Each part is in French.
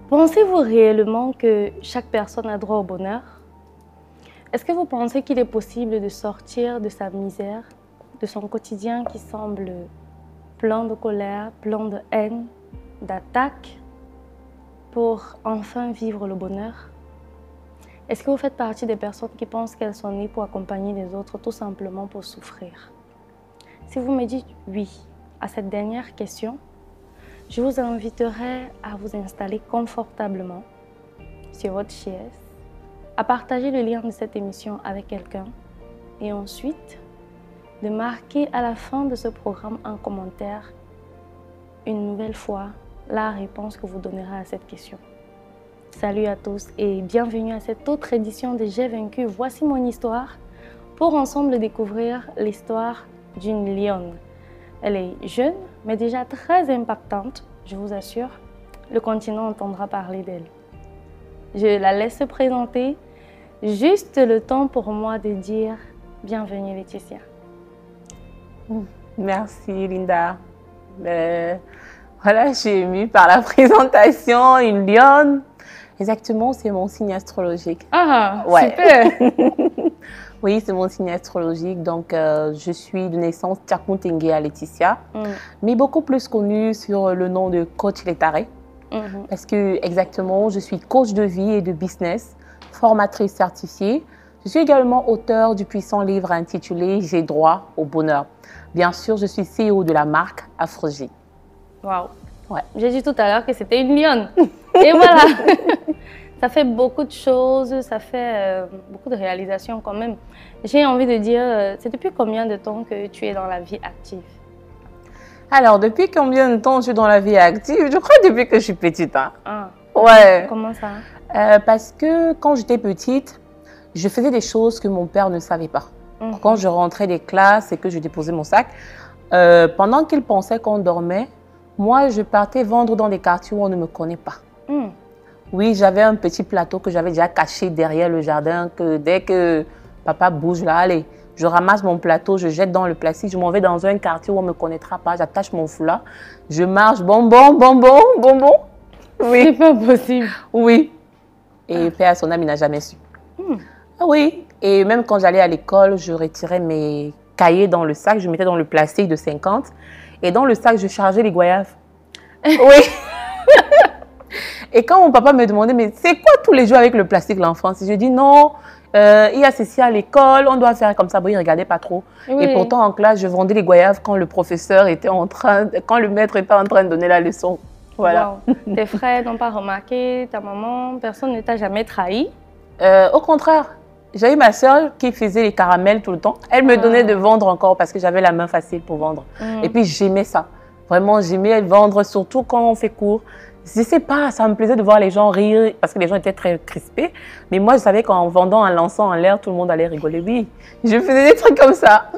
Pensez-vous réellement que chaque personne a droit au bonheur? Est-ce que vous pensez qu'il est possible de sortir de sa misère, de son quotidien qui semble plein de colère, plein de haine, d'attaques, pour enfin vivre le bonheur? Est-ce que vous faites partie des personnes qui pensent qu'elles sont nées pour accompagner les autres tout simplement pour souffrir? Si vous me dites oui à cette dernière question, je vous inviterai à vous installer confortablement sur votre chaise, à partager le lien de cette émission avec quelqu'un et ensuite de marquer à la fin de ce programme en commentaire une nouvelle fois la réponse que vous donnerez à cette question. Salut à tous et bienvenue à cette autre édition de J'ai vaincu, voici mon histoire pour ensemble découvrir l'histoire d'une lionne. Elle est jeune mais déjà très impactante, je vous assure, le continent entendra parler d'elle. Je la laisse se présenter, juste le temps pour moi de dire bienvenue Laetitia. Merci Linda. Voilà, je suis émue par la présentation, une lionne. Exactement, c'est mon signe astrologique. Ah, ouais. Super. Oui, c'est mon signe astrologique. Donc, je suis de naissance Tchakountengue Laetitia, mais beaucoup plus connue sur le nom de Coach Letare. Parce que, exactement, je suis coach de vie et de business, formatrice certifiée. Je suis également auteure du puissant livre intitulé J'ai droit au bonheur. Bien sûr, je suis CEO de la marque Afrogie. Waouh. Ouais. J'ai dit tout à l'heure que c'était une lionne. Et voilà. Ça fait beaucoup de choses, ça fait beaucoup de réalisations quand même. J'ai envie de dire, c'est depuis combien de temps que tu es dans la vie active? Alors, depuis combien de temps je suis dans la vie active? Je crois depuis que je suis petite. Hein. Ah. Ouais. Comment ça? Parce que quand j'étais petite, je faisais des choses que mon père ne savait pas. Quand je rentrais des classes et que je déposais mon sac, pendant qu'il pensait qu'on dormait, moi, je partais vendre dans des quartiers où on ne me connaît pas. Oui, j'avais un petit plateau que j'avais déjà caché derrière le jardin, que dès que papa bouge là, allez, je ramasse mon plateau, je jette dans le plastique, je m'en vais dans un quartier où on ne me connaîtra pas, j'attache mon foulard, je marche, bonbon, bonbon, bonbon. Oui. C'est pas possible. Oui. Et père à son âme, il n'a jamais su. Ah oui. Et même quand j'allais à l'école, je retirais mes cahiers dans le sac, je mettais dans le plastique de 50. Et dans le sac, je chargeais les goyaves. Oui. Et quand mon papa me demandait, mais c'est quoi tous les jours avec le plastique, l'enfance? Je dis non, il y a ceci à l'école, on doit faire comme ça. Bon, il ne regardait pas trop. Oui. Et pourtant, en classe, je vendais les goyaves quand le professeur était quand le maître était en train de donner la leçon. Voilà. Wow. Tes frères n'ont pas remarqué, ta maman, personne ne t'a jamais trahi? Au contraire, j'avais ma soeur qui faisait les caramels tout le temps. Elle me donnait de vendre encore parce que j'avais la main facile pour vendre. Et puis, j'aimais ça. Vraiment, j'aimais vendre, surtout quand on fait cours. Je ne sais pas, ça me plaisait de voir les gens rire parce que les gens étaient très crispés. Mais moi, je savais qu'en vendant, en lançant en l'air, tout le monde allait rigoler. Oui, je faisais des trucs comme ça.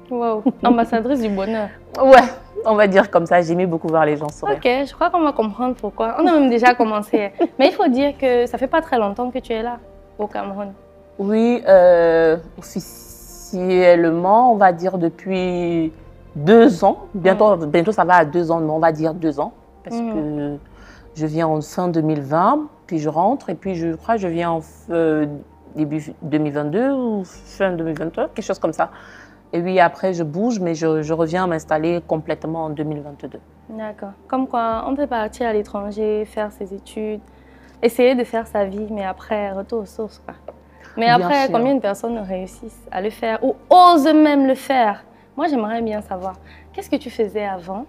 Wow, ambassadrice du bonheur. Ouais, on va dire comme ça. J'aimais beaucoup voir les gens sourire. Ok, je crois qu'on va comprendre pourquoi. On a même déjà commencé. Mais il faut dire que ça ne fait pas très longtemps que tu es là, au Cameroun. Oui, officiellement, on va dire depuis 2 ans. Bientôt ça va à 2 ans, mais on va dire 2 ans. Parce que je viens en fin 2020, puis je rentre, et puis je crois que je viens en début 2022 ou fin 2022, quelque chose comme ça. Et oui, après je bouge, mais je reviens m'installer complètement en 2022. D'accord. Comme quoi, on peut partir à l'étranger, faire ses études, essayer de faire sa vie, mais après, retour aux sources, quoi. Mais après, combien de personnes réussissent à le faire ou osent même le faire? Moi, j'aimerais bien savoir, qu'est-ce que tu faisais avant?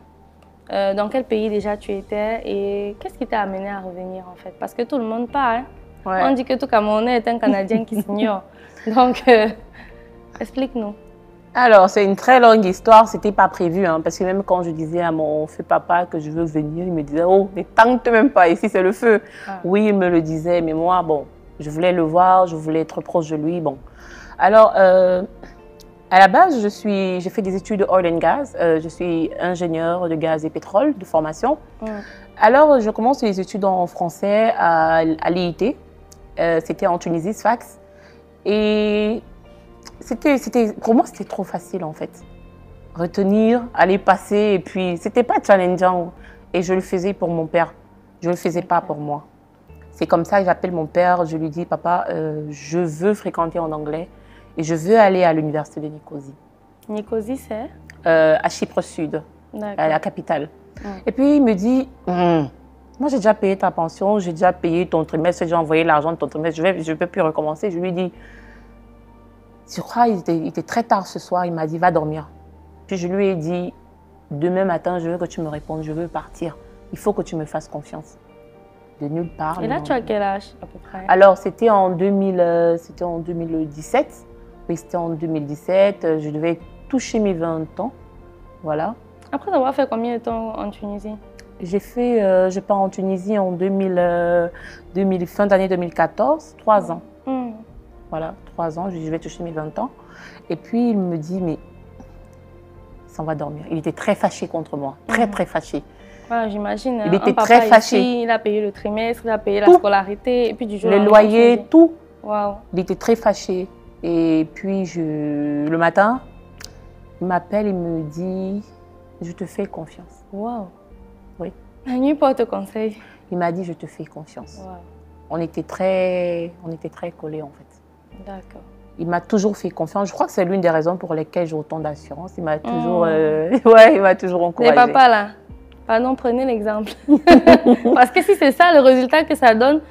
Dans quel pays déjà tu étais et qu'est-ce qui t'a amené à revenir en fait? Parce que tout le monde part. Hein? Ouais. On dit que tout Camerounais est un Canadien qui s'ignore. Donc, explique-nous. Alors, c'est une très longue histoire. Ce n'était pas prévu. Hein, parce que même quand je disais à mon feu papa que je veux venir, il me disait « Oh, ne tente même pas, ici c'est le feu. » Oui, il me le disait. Mais moi, bon, je voulais le voir, je voulais être proche de lui. Bon. Alors, à la base, j'ai fait des études de oil and gas. Je suis ingénieure de gaz et pétrole de formation. Alors, je commence les études en français à l'IIT. C'était en Tunisie, Sfax. Et pour moi, c'était trop facile en fait. Retenir, aller passer, et puis c'était pas challengeant. Et je le faisais pour mon père. Je ne le faisais pas pour moi. C'est comme ça que j'appelle mon père, je lui dis, papa, je veux fréquenter en anglais et je veux aller à l'université de Nicosie. Nicosie, c'est À Chypre Sud, à la capitale. Et puis il me dit, moi j'ai déjà payé ta pension, j'ai déjà payé ton trimestre, j'ai déjà envoyé l'argent de ton trimestre, je ne peux plus recommencer. Je lui dis, je crois qu'il était très tard ce soir, il m'a dit, va dormir. Puis je lui ai dit, demain matin, je veux que tu me répondes, je veux partir. Il faut que tu me fasses confiance. De nulle part. Et là, tu as quel âge à peu près? Alors, c'était en 2017. Oui, c'était en 2017. Je devais toucher mes 20 ans. Voilà. Après avoir fait combien de temps en Tunisie? J'ai fait, je pars en Tunisie en fin d'année 2014, 3 ans. Voilà, 3 ans, je vais toucher mes 20 ans. Et puis, il me dit, mais il s'en va dormir. Il était très fâché contre moi, très, très fâché. Ah, j'imagine. Il était très fâché. Ici, il a payé le trimestre, il a payé la scolarité, et puis du jour au lendemain, le loyer, tout. Wow. Il était très fâché. Et puis, le matin, il m'appelle, il me dit, je te fais confiance. Wow. Oui. La nuit porte conseil. Il m'a dit, je te fais confiance. Wow. On était très collés, en fait. D'accord. Il m'a toujours fait confiance. Je crois que c'est l'une des raisons pour lesquelles j'ai autant d'assurance. Il m'a toujours, ouais, il m'a toujours encouragé. Les papas, là. Pardon, prenez l'exemple. Parce que si c'est ça le résultat que ça donne,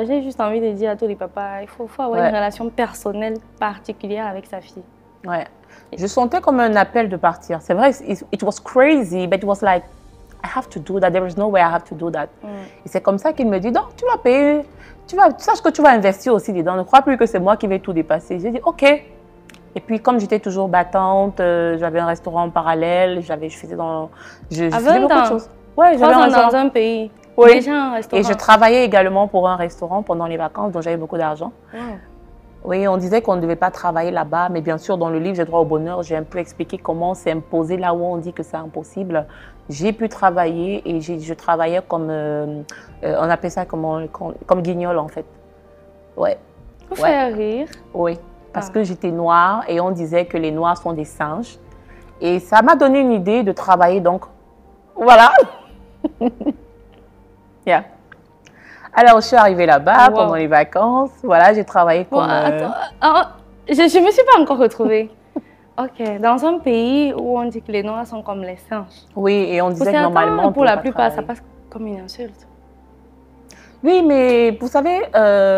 j'ai juste envie de dire à tous les papas, il faut avoir une relation personnelle particulière avec sa fille. Ouais. Je sentais comme un appel de partir. C'est vrai, it was crazy, but it was like, I have to do that. There is no way I have to do that. Et c'est comme ça qu'il me dit, donc tu vas payer, sache que tu vas investir aussi dedans. Ne crois plus que c'est moi qui vais tout dépasser. J'ai dit, ok. Et puis, comme j'étais toujours battante, j'avais un restaurant en parallèle, je faisais beaucoup de choses. Ouais, j'avais dans un pays. Oui. Déjà un restaurant. Et je travaillais également pour un restaurant pendant les vacances, dont j'avais beaucoup d'argent. Wow. Oui, on disait qu'on ne devait pas travailler là-bas, mais bien sûr, dans le livre J'ai droit au bonheur, j'ai un peu expliqué comment c'est imposé là où on dit que c'est impossible. J'ai pu travailler et je travaillais comme, on appelle ça comme guignol en fait. Ouais. Vous faire rire. Oui. Parce que j'étais noire et on disait que les noirs sont des singes. Et ça m'a donné une idée de travailler, donc voilà. Yeah. Alors, je suis arrivée là-bas pendant les vacances. Voilà, j'ai travaillé comme... Attends, je ne me suis pas encore retrouvée. Ok, dans un pays où on dit que les noirs sont comme les singes. Oui, et on disait que normalement... Pour la plupart, ça passe comme une insulte. Oui, mais vous savez,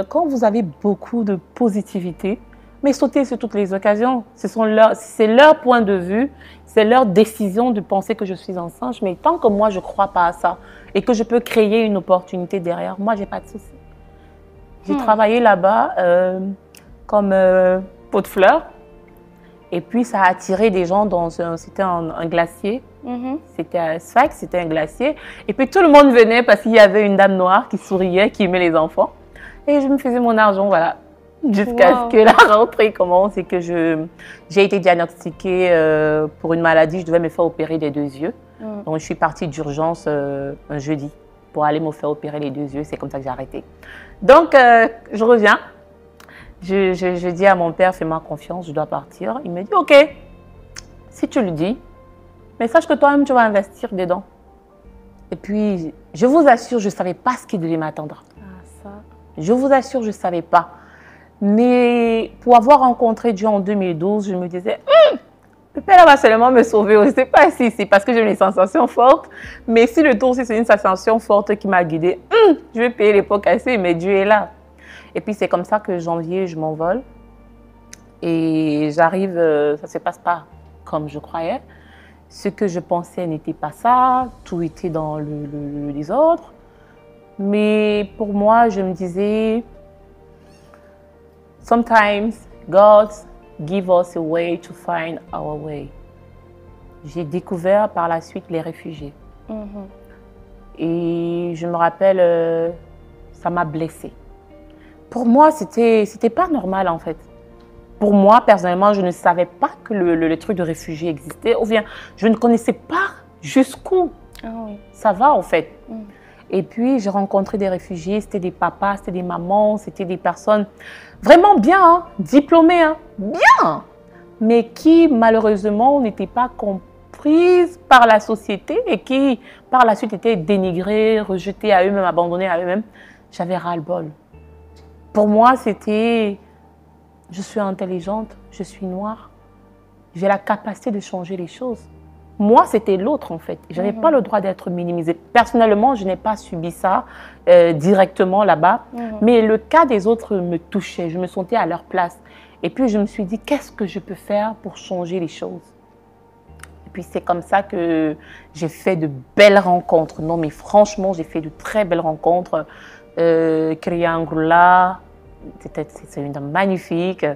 quand vous avez beaucoup de positivité, mais sauter sur toutes les occasions. C'est leur point de vue, c'est leur décision de penser que je suis un singe. Mais tant que moi, je ne crois pas à ça et que je peux créer une opportunité derrière, moi, je n'ai pas de souci. J'ai travaillé là-bas comme pot de fleurs. Et puis, ça a attiré des gens c'était un glacier. C'était à Sfax, c'était un glacier. Et puis, tout le monde venait parce qu'il y avait une dame noire qui souriait, qui aimait les enfants. Et je me faisais mon argent, voilà. Jusqu'à ce que la rentrée commence et que j'ai été diagnostiquée pour une maladie. Je devais me faire opérer des 2 yeux. Donc, je suis partie d'urgence un jeudi pour aller me faire opérer les 2 yeux. C'est comme ça que j'ai arrêté. Donc, je reviens. Je dis à mon père, fais-moi confiance, je dois partir. Il me dit, ok, si tu le dis, mais sache que toi-même, tu vas investir dedans. Et puis, je vous assure, je ne savais pas ce qui devait m'attendre. Je vous assure, je ne savais pas. Mais pour avoir rencontré Dieu en 2012, je me disais, le Père va seulement me sauver. Je ne sais pas si c'est parce que j'ai une sensation forte, mais si le tour, si c'est une sensation forte qui m'a guidée, je vais payer les pots cassés, mais Dieu est là. Et puis c'est comme ça que janvier, je m'envole. Et j'arrive, ça ne se passe pas comme je croyais. Ce que je pensais n'était pas ça, tout était dans le désordre. Mais pour moi, je me disais, sometimes God give us a way to find our way. J'ai découvert par la suite les réfugiés. Et je me rappelle, ça m'a blessée. Pour moi, c'était pas normal en fait. Pour moi, personnellement, je ne savais pas que le truc de réfugié existait. Ou bien, je ne connaissais pas jusqu'où ça va en fait. Et puis, j'ai rencontré des réfugiés, c'était des papas, c'était des mamans, c'était des personnes vraiment bien, diplômées, bien, mais qui malheureusement n'étaient pas comprises par la société et qui, par la suite, étaient dénigrées, rejetées à eux-mêmes, abandonnées à eux-mêmes. J'avais ras-le-bol. Pour moi, c'était, je suis intelligente, je suis noire, j'ai la capacité de changer les choses. Moi, c'était l'autre, en fait. Je n'avais pas le droit d'être minimisée. Personnellement, je n'ai pas subi ça directement là-bas. Mais le cas des autres me touchait. Je me sentais à leur place. Et puis, je me suis dit, qu'est-ce que je peux faire pour changer les choses? Et puis, c'est comme ça que j'ai fait de belles rencontres. Non, mais franchement, j'ai fait de très belles rencontres. Kriya Angrula, c'est une dame magnifique.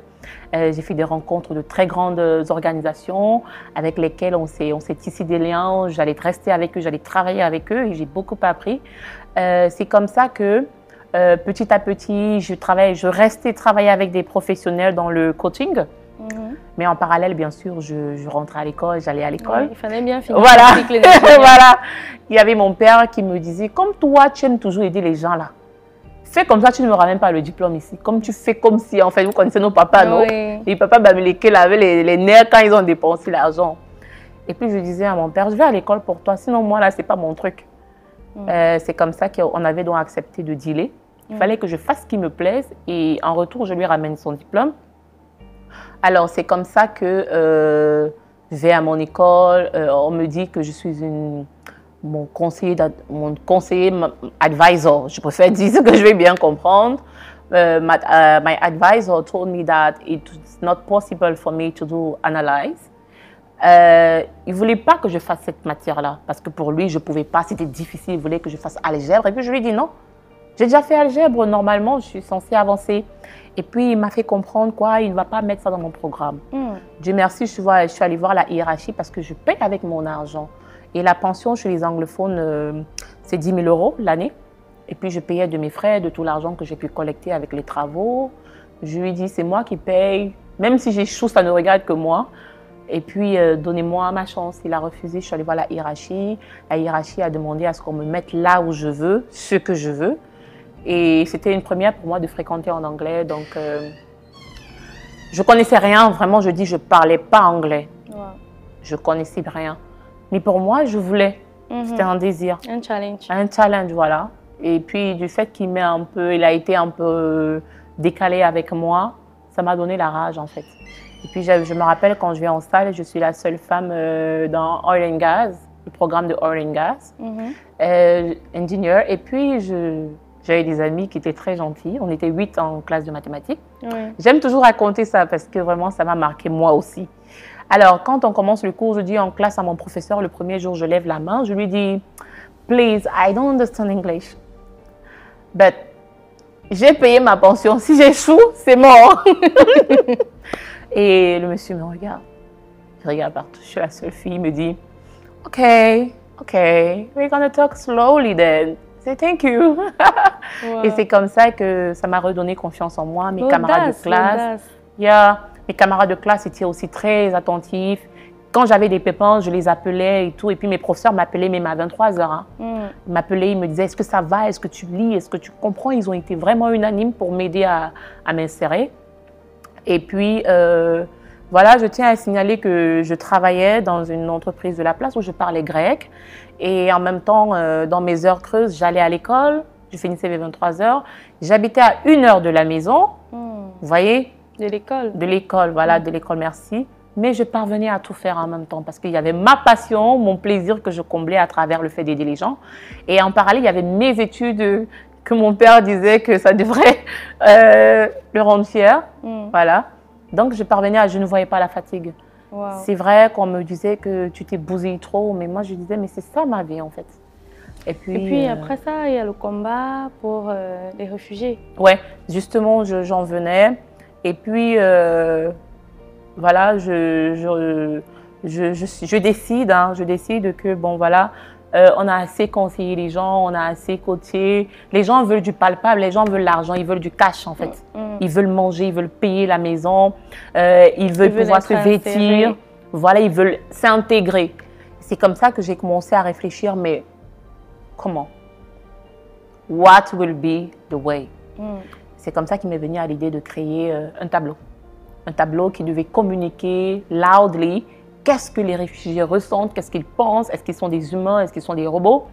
J'ai fait des rencontres de très grandes organisations avec lesquelles on s'est tissé des liens. J'allais rester avec eux, j'allais travailler avec eux et j'ai beaucoup appris. C'est comme ça que petit à petit, je restais travailler avec des professionnels dans le coaching. Mais en parallèle, bien sûr, je rentrais à l'école, j'allais à l'école. Oui, il fallait bien finir. Voilà. Voilà. Il y avait mon père qui me disait, comme toi, tu aimes toujours aider les gens là. Fais comme ça, tu ne me ramènes pas le diplôme ici. Comme tu fais comme si, en fait, vous connaissez nos papas, non? Les papas Bamileke avaient les nerfs quand ils ont dépensé l'argent. Et puis je disais à mon père, je vais à l'école pour toi, sinon moi là, c'est pas mon truc. C'est comme ça qu'on avait donc accepté de dealer. Il fallait que je fasse ce qui me plaise et en retour, je lui ramène son diplôme. Alors c'est comme ça que je vais à mon école, on me dit que je suis mon conseiller advisor, je préfère dire ce que je vais bien comprendre. My advisor told me that it's not possible for me to do analyze. Il ne voulait pas que je fasse cette matière-là, parce que pour lui, je ne pouvais pas, c'était difficile, il voulait que je fasse algèbre. Et puis je lui ai dit non, j'ai déjà fait algèbre, normalement, je suis censée avancer. Et puis il m'a fait comprendre quoi, il ne va pas mettre ça dans mon programme. Dieu merci, je suis allée voir la hiérarchie parce que je paye avec mon argent. Et la pension chez les anglophones, c'est 10 000 € l'année. Et puis, je payais de mes frais, de tout l'argent que j'ai pu collecter avec les travaux. Je lui ai dit, c'est moi qui paye. Même si j'échoue, ça ne regarde que moi. Et puis, donnez-moi ma chance. Il a refusé. Je suis allée voir la hiérarchie. La hiérarchie a demandé à ce qu'on me mette là où je veux, ce que je veux. Et c'était une première pour moi de fréquenter en anglais. Donc, je ne connaissais rien. Vraiment, je dis, je ne parlais pas anglais. Je ne connaissais rien. Mais pour moi, je voulais. C'était un désir. Un challenge. Un challenge, voilà. Et puis, du fait qu'il a été un peu décalé avec moi, ça m'a donné la rage, en fait. Et puis, je me rappelle quand je vais en salle, je suis la seule femme dans Oil and Gas, le programme de Oil and Gas, ingénieur. Et puis, j'avais des amis qui étaient très gentils. On était 8 en classe de mathématiques. J'aime toujours raconter ça parce que vraiment, ça m'a marqué moi aussi. Alors, quand on commence le cours, je dis en classe à mon professeur, le premier jour, je lève la main, je lui dis « Please, I don't understand English. But j'ai payé ma pension. Si j'échoue, c'est mort. » Et le monsieur me regarde. Il regarde partout. Je suis la seule fille. Il me dit « OK, we're gonna talk slowly then. Say thank you. » Et c'est comme ça que ça m'a redonné confiance en moi, mes camarades de classe. Mes camarades de classe étaient aussi très attentifs. Quand j'avais des pépins, je les appelais et tout. Et puis mes professeurs m'appelaient même à 23 h. Hein. Ils m'appelaient, ils me disaient, est-ce que ça va? Est-ce que tu lis? Est-ce que tu comprends? Ils ont été vraiment unanimes pour m'aider à m'insérer. Et puis, voilà, je tiens à signaler que je travaillais dans une entreprise de la place où je parlais grec. Et en même temps, dans mes heures creuses, j'allais à l'école. Je finissais vers 23 h. J'habitais à 1 heure de la maison. Vous voyez? De l'école. De l'école, voilà, de l'école, merci. Mais je parvenais à tout faire en même temps parce qu'il y avait ma passion, mon plaisir que je comblais à travers le fait d'aider les gens. Et en parallèle, il y avait mes études que mon père disait que ça devrait le rendre fier. Voilà. Donc, je ne voyais pas la fatigue. C'est vrai qu'on me disait que tu t'es bousillé trop, mais moi, je disais, mais c'est ça ma vie, en fait. Et puis après ça, il y a le combat pour les réfugiés. Ouais, justement, j'en venais. Et puis, voilà, je décide que, bon, voilà, on a assez conseillé les gens, on a assez coaché. Les gens veulent du palpable, les gens veulent l'argent, ils veulent du cash, en fait. Ils veulent manger, ils veulent payer la maison, ils veulent pouvoir se vêtir. Voilà, ils veulent s'intégrer. C'est comme ça que j'ai commencé à réfléchir, mais comment? What will be the way? C'est comme ça qu'il m'est venu à l'idée de créer un tableau. Un tableau qui devait communiquer loudly qu'est-ce que les réfugiés ressentent, qu'est-ce qu'ils pensent, est-ce qu'ils sont des humains, est-ce qu'ils sont des robots.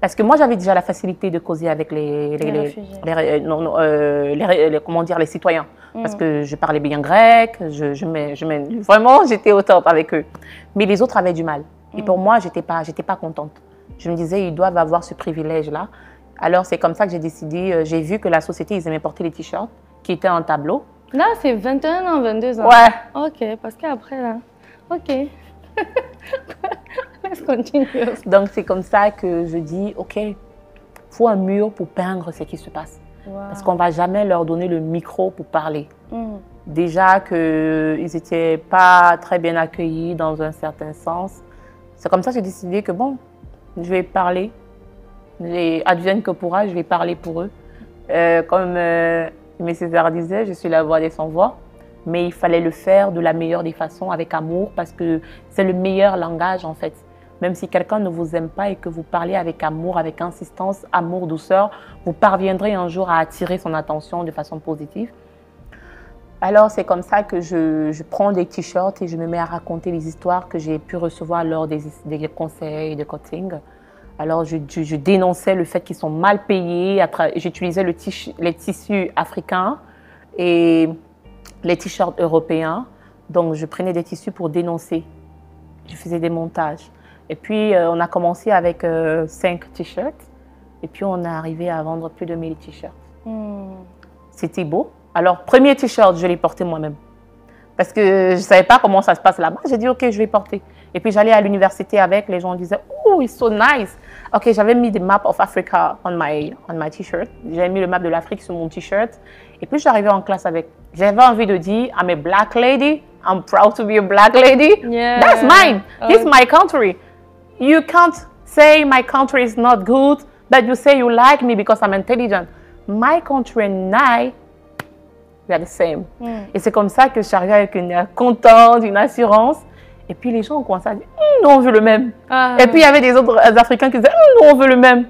Parce que moi, j'avais déjà la facilité de causer avec comment dire, les citoyens. Parce que je parlais bien grec, vraiment, j'étais au top avec eux. Mais les autres avaient du mal. Et pour moi, j'étais pas contente. Je me disais, ils doivent avoir ce privilège-là. Alors, c'est comme ça que j'ai décidé, j'ai vu que la société, ils aimaient porter les t-shirts qui étaient en tableau. Là, c'est 21 ans, 22 ans. Ouais. Ok, parce qu'après, là, ok. Laisse continuer. Donc, c'est comme ça que je dis, OK, il faut un mur pour peindre ce qui se passe. Wow. Parce qu'on ne va jamais leur donner le micro pour parler. Déjà qu'ils n'étaient pas très bien accueillis dans un certain sens. C'est comme ça que j'ai décidé que, bon, je vais parler. Advienne que pourra, je vais parler pour eux. Comme Aimé Césaire disait, je suis la voix des sans-voix. Mais il fallait le faire de la meilleure des façons, avec amour, parce que c'est le meilleur langage en fait. Même si quelqu'un ne vous aime pas et que vous parlez avec amour, avec insistance, amour, douceur, vous parviendrez un jour à attirer son attention de façon positive. Alors c'est comme ça que je prends des t-shirts et je me mets à raconter les histoires que j'ai pu recevoir lors des conseils de coaching. Alors je dénonçais le fait qu'ils sont mal payés, j'utilisais les tissus africains et les t-shirts européens. Donc, je prenais des tissus pour dénoncer. Je faisais des montages. Et puis, on a commencé avec 5 t-shirts. Et puis, on est arrivé à vendre plus de 1000 t-shirts. C'était beau. Alors, premier t-shirt, je l'ai porté moi-même. Parce que je ne savais pas comment ça se passe là-bas. J'ai dit, OK, je vais porter. Et puis, j'allais à l'université avec. Les gens disaient, oh, it's so nice. OK, j'avais mis des maps of Africa on my t-shirt. J'avais mis le map de l'Afrique sur mon t-shirt. Et puis, j'arrivais en classe avec. J'avais envie de dire, I'm a black lady. I'm proud to be a black lady. Yeah. That's mine. This is my country. You can't say my country is not good, but you say you like me because I'm intelligent. My country and I, we are the same. Et c'est comme ça que je suis arrivée avec une contente, une assurance. Et puis les gens ont commencé à dire, nous on veut le même. Et puis il y avait des autres Africains qui disaient, nous on veut le même.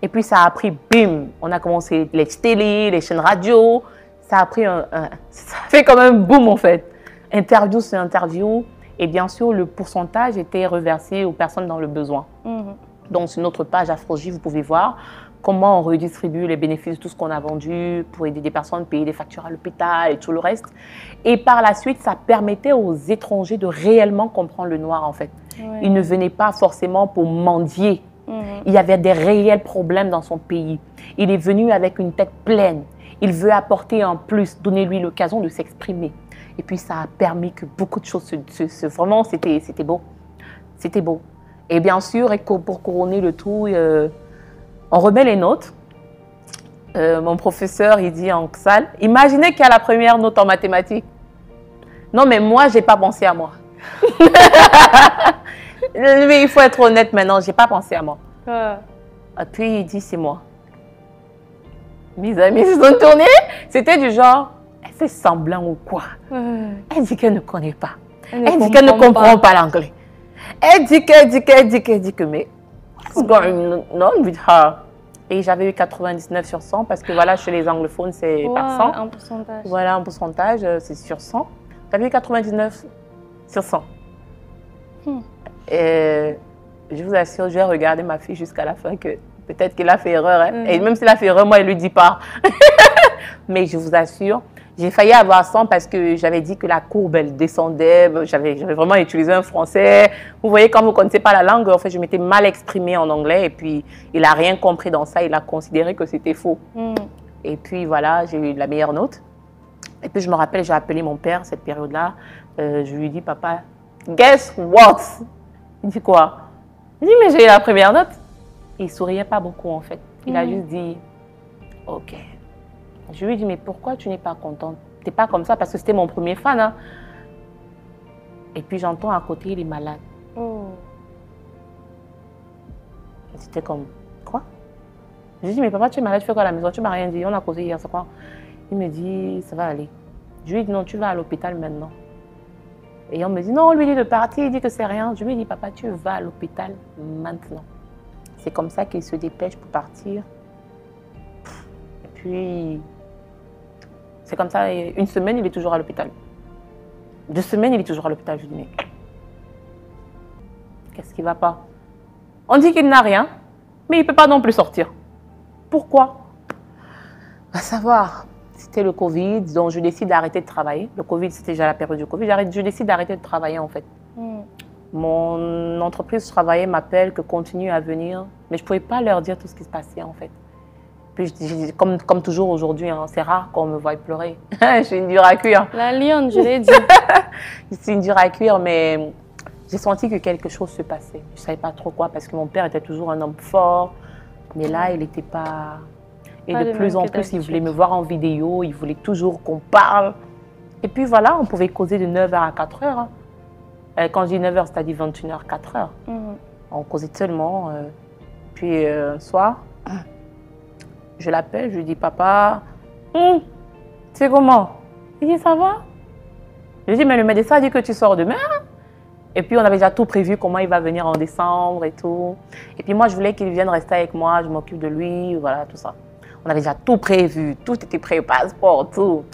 Et puis ça a pris, bim, on a commencé les télé, les chaînes radio. Ça a pris ça fait comme un boom en fait. Interview sur interview. Et bien sûr, le pourcentage était reversé aux personnes dans le besoin. Donc sur notre page Afrogie, vous pouvez voir comment on redistribue les bénéfices de tout ce qu'on a vendu pour aider des personnes, payer des factures à l'hôpital et tout le reste. Et par la suite, ça permettait aux étrangers de réellement comprendre le noir en fait. Ouais. Ils ne venaient pas forcément pour mendier. Il y avait des réels problèmes dans son pays. Il est venu avec une tête pleine. Il veut apporter en plus, donner-lui l'occasion de s'exprimer. Et puis, ça a permis que beaucoup de choses vraiment, c'était beau. C'était beau. Et bien sûr, pour couronner le tout, on remet les notes. Mon professeur, il dit en salle, imaginez qu'il y a la première note en mathématiques. Non, mais moi, je n'ai pas pensé à moi. Mais il faut être honnête maintenant, je n'ai pas pensé à moi. Et puis, il dit, c'est moi. Mes amis se sont tournés. C'était du genre, elle fait semblant ou quoi? Elle dit qu'elle ne connaît pas. Elle dit qu'elle ne comprend pas l'anglais. Elle dit que, mais what's going on with her? Et j'avais eu 99 sur 100 parce que voilà, chez les anglophones, c'est par 100. Un pourcentage. Voilà, un pourcentage, c'est sur 100. J'avais eu 99 sur 100. Et je vous assure, je vais regarder ma fille jusqu'à la fin que peut-être qu'elle a fait erreur. Hein. Et même s'il a fait erreur, moi, elle ne lui dit pas. Mais je vous assure, j'ai failli avoir 100 parce que j'avais dit que la courbe, elle descendait. J'avais vraiment utilisé un français. Vous voyez, quand vous ne connaissez pas la langue, en fait, je m'étais mal exprimée en anglais. Et puis, il n'a rien compris dans ça. Il a considéré que c'était faux. Et puis, voilà, j'ai eu la meilleure note. Et puis, je me rappelle, j'ai appelé mon père cette période-là. Je lui ai dit, papa, guess what? Il dit quoi? Il dit, mais j'ai eu la première note. Il ne souriait pas beaucoup, en fait. Il a juste dit, OK. Je lui ai dit, mais pourquoi tu n'es pas contente? Tu n'es pas comme ça parce que c'était mon premier fan. Hein? Et puis j'entends à côté, il est malade. C'était comme, quoi? Je lui ai dit, mais papa, tu es malade, tu fais quoi à la maison? Tu ne m'as rien dit, on a causé hier, c'est quoi? Il me dit, ça va aller. Je lui ai dit, non, tu vas à l'hôpital maintenant. Et on me dit, non, on lui dit de partir, il dit que c'est rien. Je lui ai dit, papa, tu vas à l'hôpital maintenant. C'est comme ça qu'il se dépêche pour partir. Et puis, c'est comme ça, une semaine, il est toujours à l'hôpital. 2 semaines, il est toujours à l'hôpital. Je dis, mais Qu'est-ce qui ne va pas? On dit qu'il n'a rien, mais il ne peut pas non plus sortir. Pourquoi? À savoir, c'était le Covid, donc je décide d'arrêter de travailler. Le Covid, c'était déjà la période du Covid. Je décide d'arrêter de travailler, en fait. Mon entreprise, je travaillais, m'appelle, que continue à venir. Mais je ne pouvais pas leur dire tout ce qui se passait, en fait. Puis, comme toujours aujourd'hui, hein, c'est rare qu'on me voie pleurer. Je suis une dure à cuire. La lionne, je l'ai dit. Je suis une dure à cuire, mais j'ai senti que quelque chose se passait. Je ne savais pas trop quoi, parce que mon père était toujours un homme fort. Mais là, il n'était pas... Et de plus en plus, il voulait me voir en vidéo, il voulait toujours qu'on parle. Et puis voilà, on pouvait causer de 9h à 4h. Hein. Quand je dis 9h, c'est-à-dire 21h, 4h. On causait tellement. Puis un soir, je l'appelle, je lui dis, papa, c'est comment? Il dit, ça va? Je lui dis, mais le médecin a dit que tu sors demain. Et puis on avait déjà tout prévu, comment il va venir en décembre et tout. Et puis moi, je voulais qu'il vienne rester avec moi, je m'occupe de lui, voilà, tout ça. On avait déjà tout prévu, tout était prêt, passeport, tout.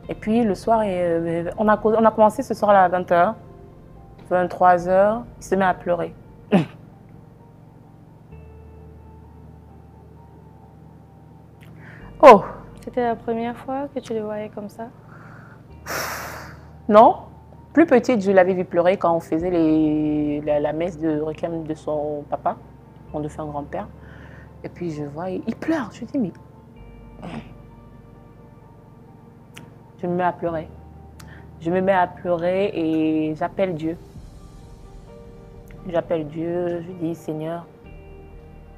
Et puis le soir, on a commencé ce soir à 20h, 23h, il se met à pleurer. Oh! C'était la première fois que tu le voyais comme ça? Non. Plus petite, je l'avais vu pleurer quand on faisait la messe de requiem de son papa, mon défunt grand-père. Et puis je vois, il pleure. Je dis, mais... Je me mets à pleurer. Je me mets à pleurer et j'appelle Dieu. J'appelle Dieu, je dis, Seigneur,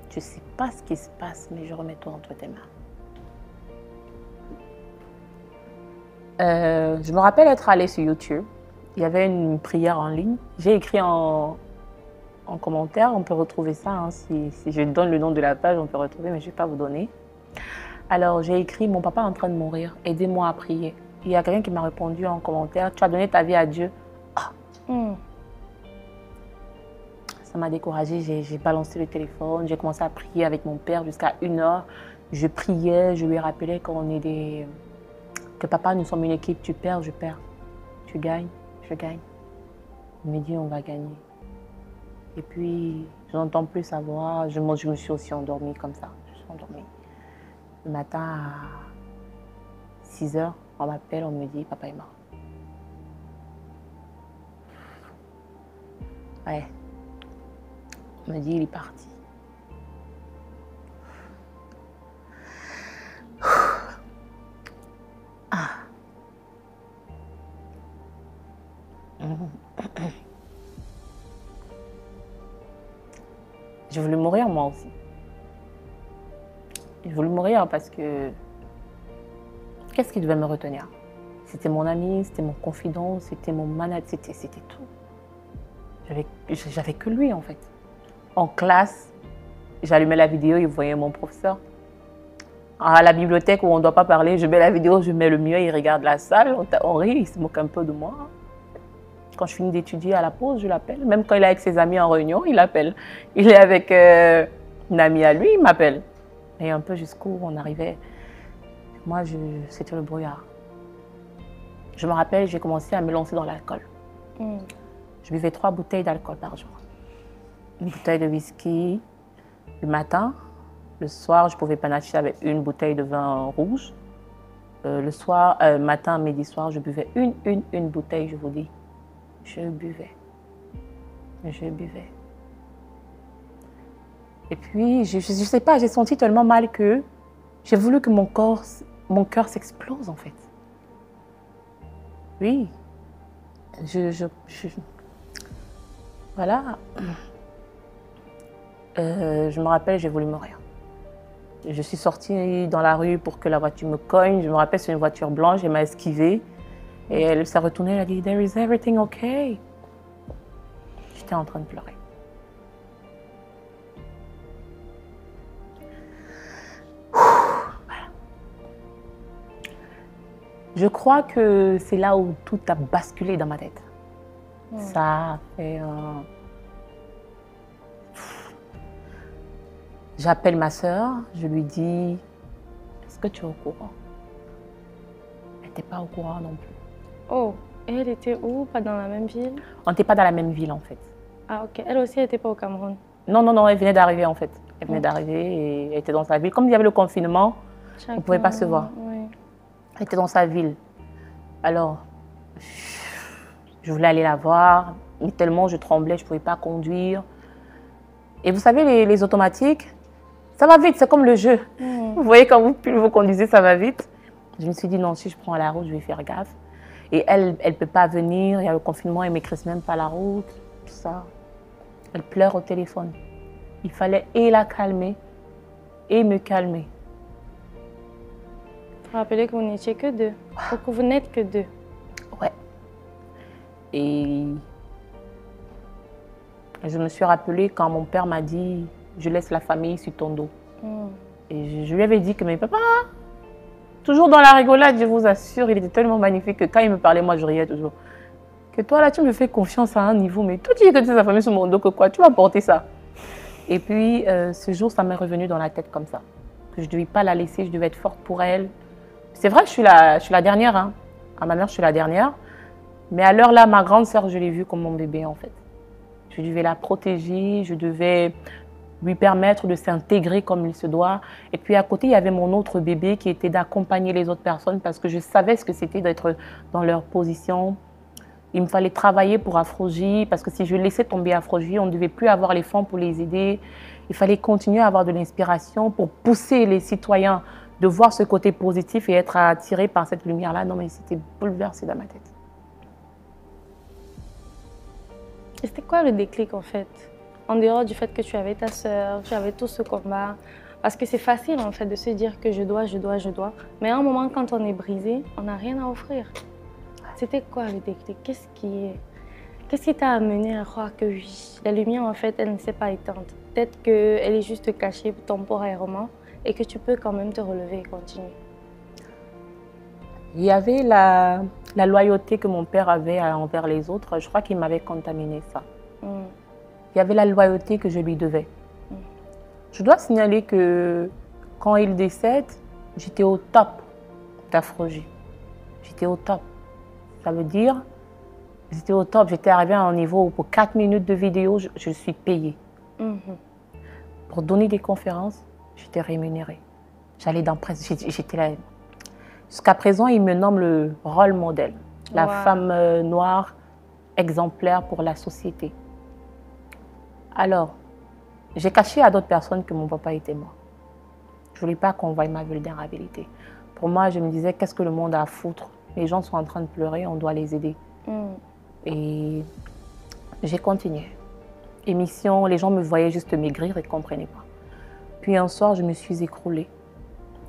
je ne sais pas ce qui se passe, mais je remets tout entre tes mains. Je me rappelle être allée sur YouTube. Il y avait une prière en ligne. J'ai écrit en commentaire, on peut retrouver ça. Hein, si je donne le nom de la page, on peut retrouver, mais je ne vais pas vous donner. Alors, j'ai écrit, mon papa est en train de mourir, aidez-moi à prier. Il y a quelqu'un qui m'a répondu en commentaire, tu as donné ta vie à Dieu. Ah. Ça m'a découragée, j'ai balancé le téléphone, j'ai commencé à prier avec mon père jusqu'à 1h. Je priais, je lui rappelais que papa, nous sommes une équipe, tu perds, je perds. Tu gagnes, je gagne. Il me dit, on va gagner. Et puis, je n'entends plus sa voix. Je me suis aussi endormie comme ça. Je suis endormie. Le matin à 6h, on m'appelle, on me dit, papa est mort. Ouais. On me dit, il est parti. Ah. J'ai voulu mourir moi aussi. J'ai voulu mourir parce que qu'est-ce qui devait me retenir? C'était mon ami, c'était mon confident, c'était mon manager, c'était tout. J'avais que lui en fait. En classe, j'allumais la vidéo, il voyait mon professeur. À la bibliothèque où on ne doit pas parler, je mets la vidéo, je mets le mieux, il regarde la salle, on rit, il se moque un peu de moi. Quand je finis d'étudier à la pause, je l'appelle. Même quand il est avec ses amis en réunion, il l'appelle. Il est avec une amie à lui, il m'appelle. Et un peu jusqu'où on arrivait. Moi, c'était le brouillard. Je me rappelle, j'ai commencé à me lancer dans l'alcool. Je buvais 3 bouteilles d'alcool par jour. Une bouteille de whisky le matin. Le soir, je pouvais panacher avec une bouteille de vin rouge. Le soir, matin, midi, soir, je buvais une bouteille, je vous dis. Je buvais. Je buvais. Et puis, je ne sais pas, j'ai senti tellement mal que j'ai voulu que mon cœur s'explose en fait. Oui. Voilà. Je me rappelle, j'ai voulu mourir. Je suis sortie dans la rue pour que la voiture me cogne. Je me rappelle, c'est une voiture blanche, elle m'a esquivé. Et elle s'est retournée, elle a dit, there is everything okay. J'étais en train de pleurer. Voilà. Je crois que c'est là où tout a basculé dans ma tête. Ça a fait un... J'appelle ma sœur, je lui dis, est-ce que tu es au courant? Elle n'était pas au courant non plus. Oh, et elle était où? Pas dans la même ville? On n'était pas dans la même ville en fait. Ah, ok. Elle aussi n'était pas au Cameroun? Non, non, non, elle venait d'arriver en fait. Elle venait d'arriver et elle était dans sa ville. Comme il y avait le confinement, on ne pouvait pas se voir. Oui. Elle était dans sa ville. Alors, je voulais aller la voir, mais tellement je tremblais, je ne pouvais pas conduire. Et vous savez, les automatiques, ça va vite, c'est comme le jeu. Vous voyez, quand vous conduisez, ça va vite. Je me suis dit, non, si je prends la route, je vais faire gaffe. Et elle ne peut pas venir, il y a le confinement, elle ne maîtrise même pas la route, tout ça. Elle pleure au téléphone. Il fallait et la calmer et me calmer. Vous vous rappelez que vous n'étiez que deux, ou que vous n'êtes que deux. Ouais. Et je me suis rappelée quand mon père m'a dit, je laisse la famille sur ton dos. Et je lui avais dit que mes papas, toujours dans la rigolade, je vous assure, il était tellement magnifique que quand il me parlait, moi je riais toujours. Que toi là, tu me fais confiance à un niveau, mais toi tu dis que tu es la famille sur mon dos, que quoi, tu vas porter ça. Et puis ce jour, ça m'est revenu dans la tête comme ça. Que je ne devais pas la laisser, je devais être forte pour elle. C'est vrai, je suis la dernière. Hein. À ma mère, je suis la dernière. Mais à l'heure là, ma grande sœur, je l'ai vue comme mon bébé en fait. Je devais la protéger, je devais lui permettre de s'intégrer comme il se doit. Et puis à côté, il y avait mon autre bébé qui était d'accompagner les autres personnes parce que je savais ce que c'était d'être dans leur position. Il me fallait travailler pour Afrogie parce que si je laissais tomber Afrogie, on ne devait plus avoir les fonds pour les aider. Il fallait continuer à avoir de l'inspiration pour pousser les citoyens de voir ce côté positif et être attirés par cette lumière-là. Non, mais c'était bouleversé dans ma tête. Et c'était quoi le déclic en fait? En dehors du fait que tu avais ta sœur, tu avais tout ce combat. Parce que c'est facile en fait de se dire que je dois. Mais à un moment, quand on est brisé, on n'a rien à offrir. C'était quoi le déclic? Qu'est-ce qui t'a amené à croire que oui, la lumière en fait, elle ne s'est pas éteinte? Peut-être qu'elle est juste cachée temporairement et que tu peux quand même te relever et continuer. Il y avait la loyauté que mon père avait envers les autres. Je crois qu'il m'avait contaminé ça. Il y avait la loyauté que je lui devais. Je dois signaler que quand il décède, j'étais au top d'Afrogie. J'étais au top. Ça veut dire, j'étais au top. J'étais arrivée à un niveau où pour 4 minutes de vidéo, je suis payée. Pour donner des conférences, j'étais rémunérée. J'allais dans la presse, j'étais là. Jusqu'à présent, il me nomme le rôle modèle. La femme noire exemplaire pour la société. Alors, j'ai caché à d'autres personnes que mon papa était mort. Je ne voulais pas qu'on voie ma vulnérabilité. Pour moi, je me disais, qu'est-ce que le monde a à foutre? Les gens sont en train de pleurer, on doit les aider. Et j'ai continué. Émission, les gens me voyaient juste maigrir et ne comprenaient pas. Puis un soir, je me suis écroulée.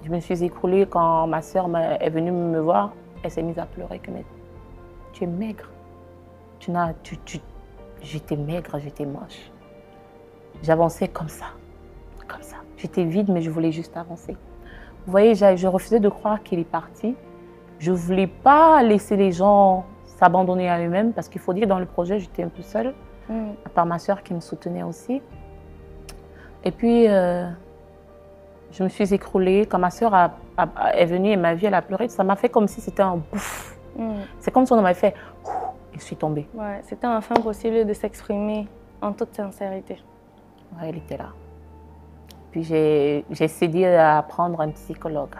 Je me suis écroulée quand ma soeur est venue me voir. Elle s'est mise à pleurer. Tu es maigre. J'étais maigre, j'étais moche. J'avançais comme ça. J'étais vide, mais je voulais juste avancer. Vous voyez, je refusais de croire qu'il est parti. Je ne voulais pas laisser les gens s'abandonner à eux-mêmes parce qu'il faut dire, dans le projet, j'étais un peu seule, à part ma soeur qui me soutenait aussi. Et puis, je me suis écroulée. Quand ma soeur est venue et m'a vue, elle a pleuré. Ça m'a fait comme si c'était un bouffe. C'est comme si on m'avait fait et je suis tombée. Ouais, c'était enfin possible de s'exprimer en toute sincérité. Ouais, elle était là. Puis j'ai cédé à prendre un psychologue.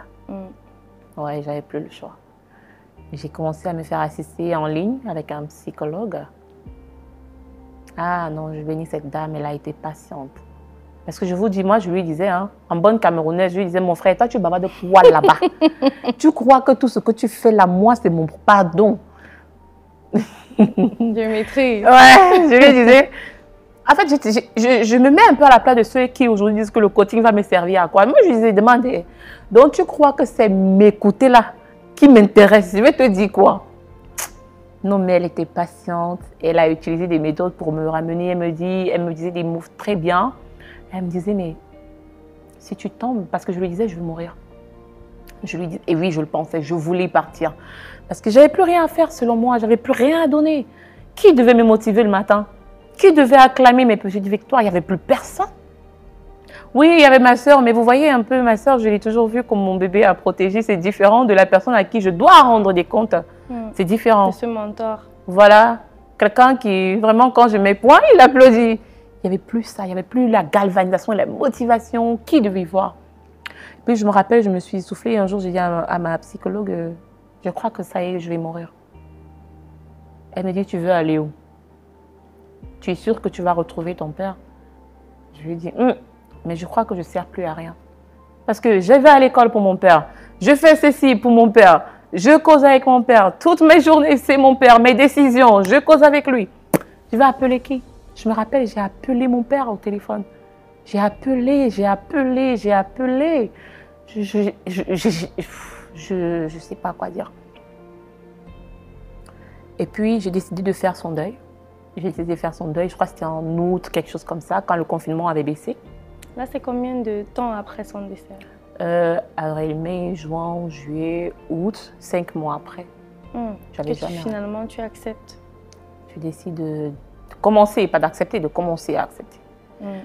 Ouais, j'avais plus le choix. J'ai commencé à me faire assister en ligne avec un psychologue. Ah non, je bénis cette dame, elle a été patiente. Parce que je vous dis, moi je lui disais, hein, en bonne camerounaise, je lui disais, mon frère, toi tu bavardes de quoi là-bas? Tu crois que tout ce que tu fais là, moi c'est mon pardon. Je maîtrise. Ouais, je lui disais. En fait, je me mets un peu à la place de ceux qui aujourd'hui disent que le coaching va me servir à quoi. Moi, je lui disais, demandez. Donc, tu crois que c'est m'écouter là qui m'intéresse? Je vais te dire quoi? Non, mais elle était patiente. Elle a utilisé des méthodes pour me ramener. Elle me disait des mots très bien. Elle me disait, mais si tu tombes, parce que je lui disais, je vais mourir. Je lui dis, et oui, je le pensais, je voulais partir. Parce que j'avais plus rien à faire selon moi, j'avais plus rien à donner. Qui devait me motiver le matin? Qui devait acclamer mes petites victoires? Il n'y avait plus personne. Oui, il y avait ma soeur, mais vous voyez un peu, ma soeur, je l'ai toujours vue comme mon bébé à protéger. C'est différent de la personne à qui je dois rendre des comptes. C'est différent. De ce mentor. Voilà. quelqu'un qui, vraiment, quand je mets point, il applaudit. Il n'y avait plus ça, il n'y avait plus la galvanisation, la motivation. Qui devait voir? Puis je me rappelle, je me suis soufflée. Un jour, j'ai dit à ma psychologue, je crois que ça y est, je vais mourir. Elle me dit, tu veux aller où? Tu es sûre que tu vas retrouver ton père? Je lui ai dit, mais je crois que je ne sers plus à rien. Parce que je vais à l'école pour mon père. Je fais ceci pour mon père. Je cause avec mon père. Toutes mes journées, c'est mon père. Mes décisions, je cause avec lui. Je vais appeler qui? Je me rappelle, j'ai appelé mon père au téléphone. J'ai appelé. Je ne sais pas quoi dire. Et puis, j'ai décidé de faire son deuil. Je crois que c'était en août, quelque chose comme ça, quand le confinement avait baissé. Là, c'est combien de temps après son décès? Avril, mai, juin, juillet, août, 5 mois après. Finalement, tu acceptes? Je décide de commencer, pas d'accepter, de commencer à accepter.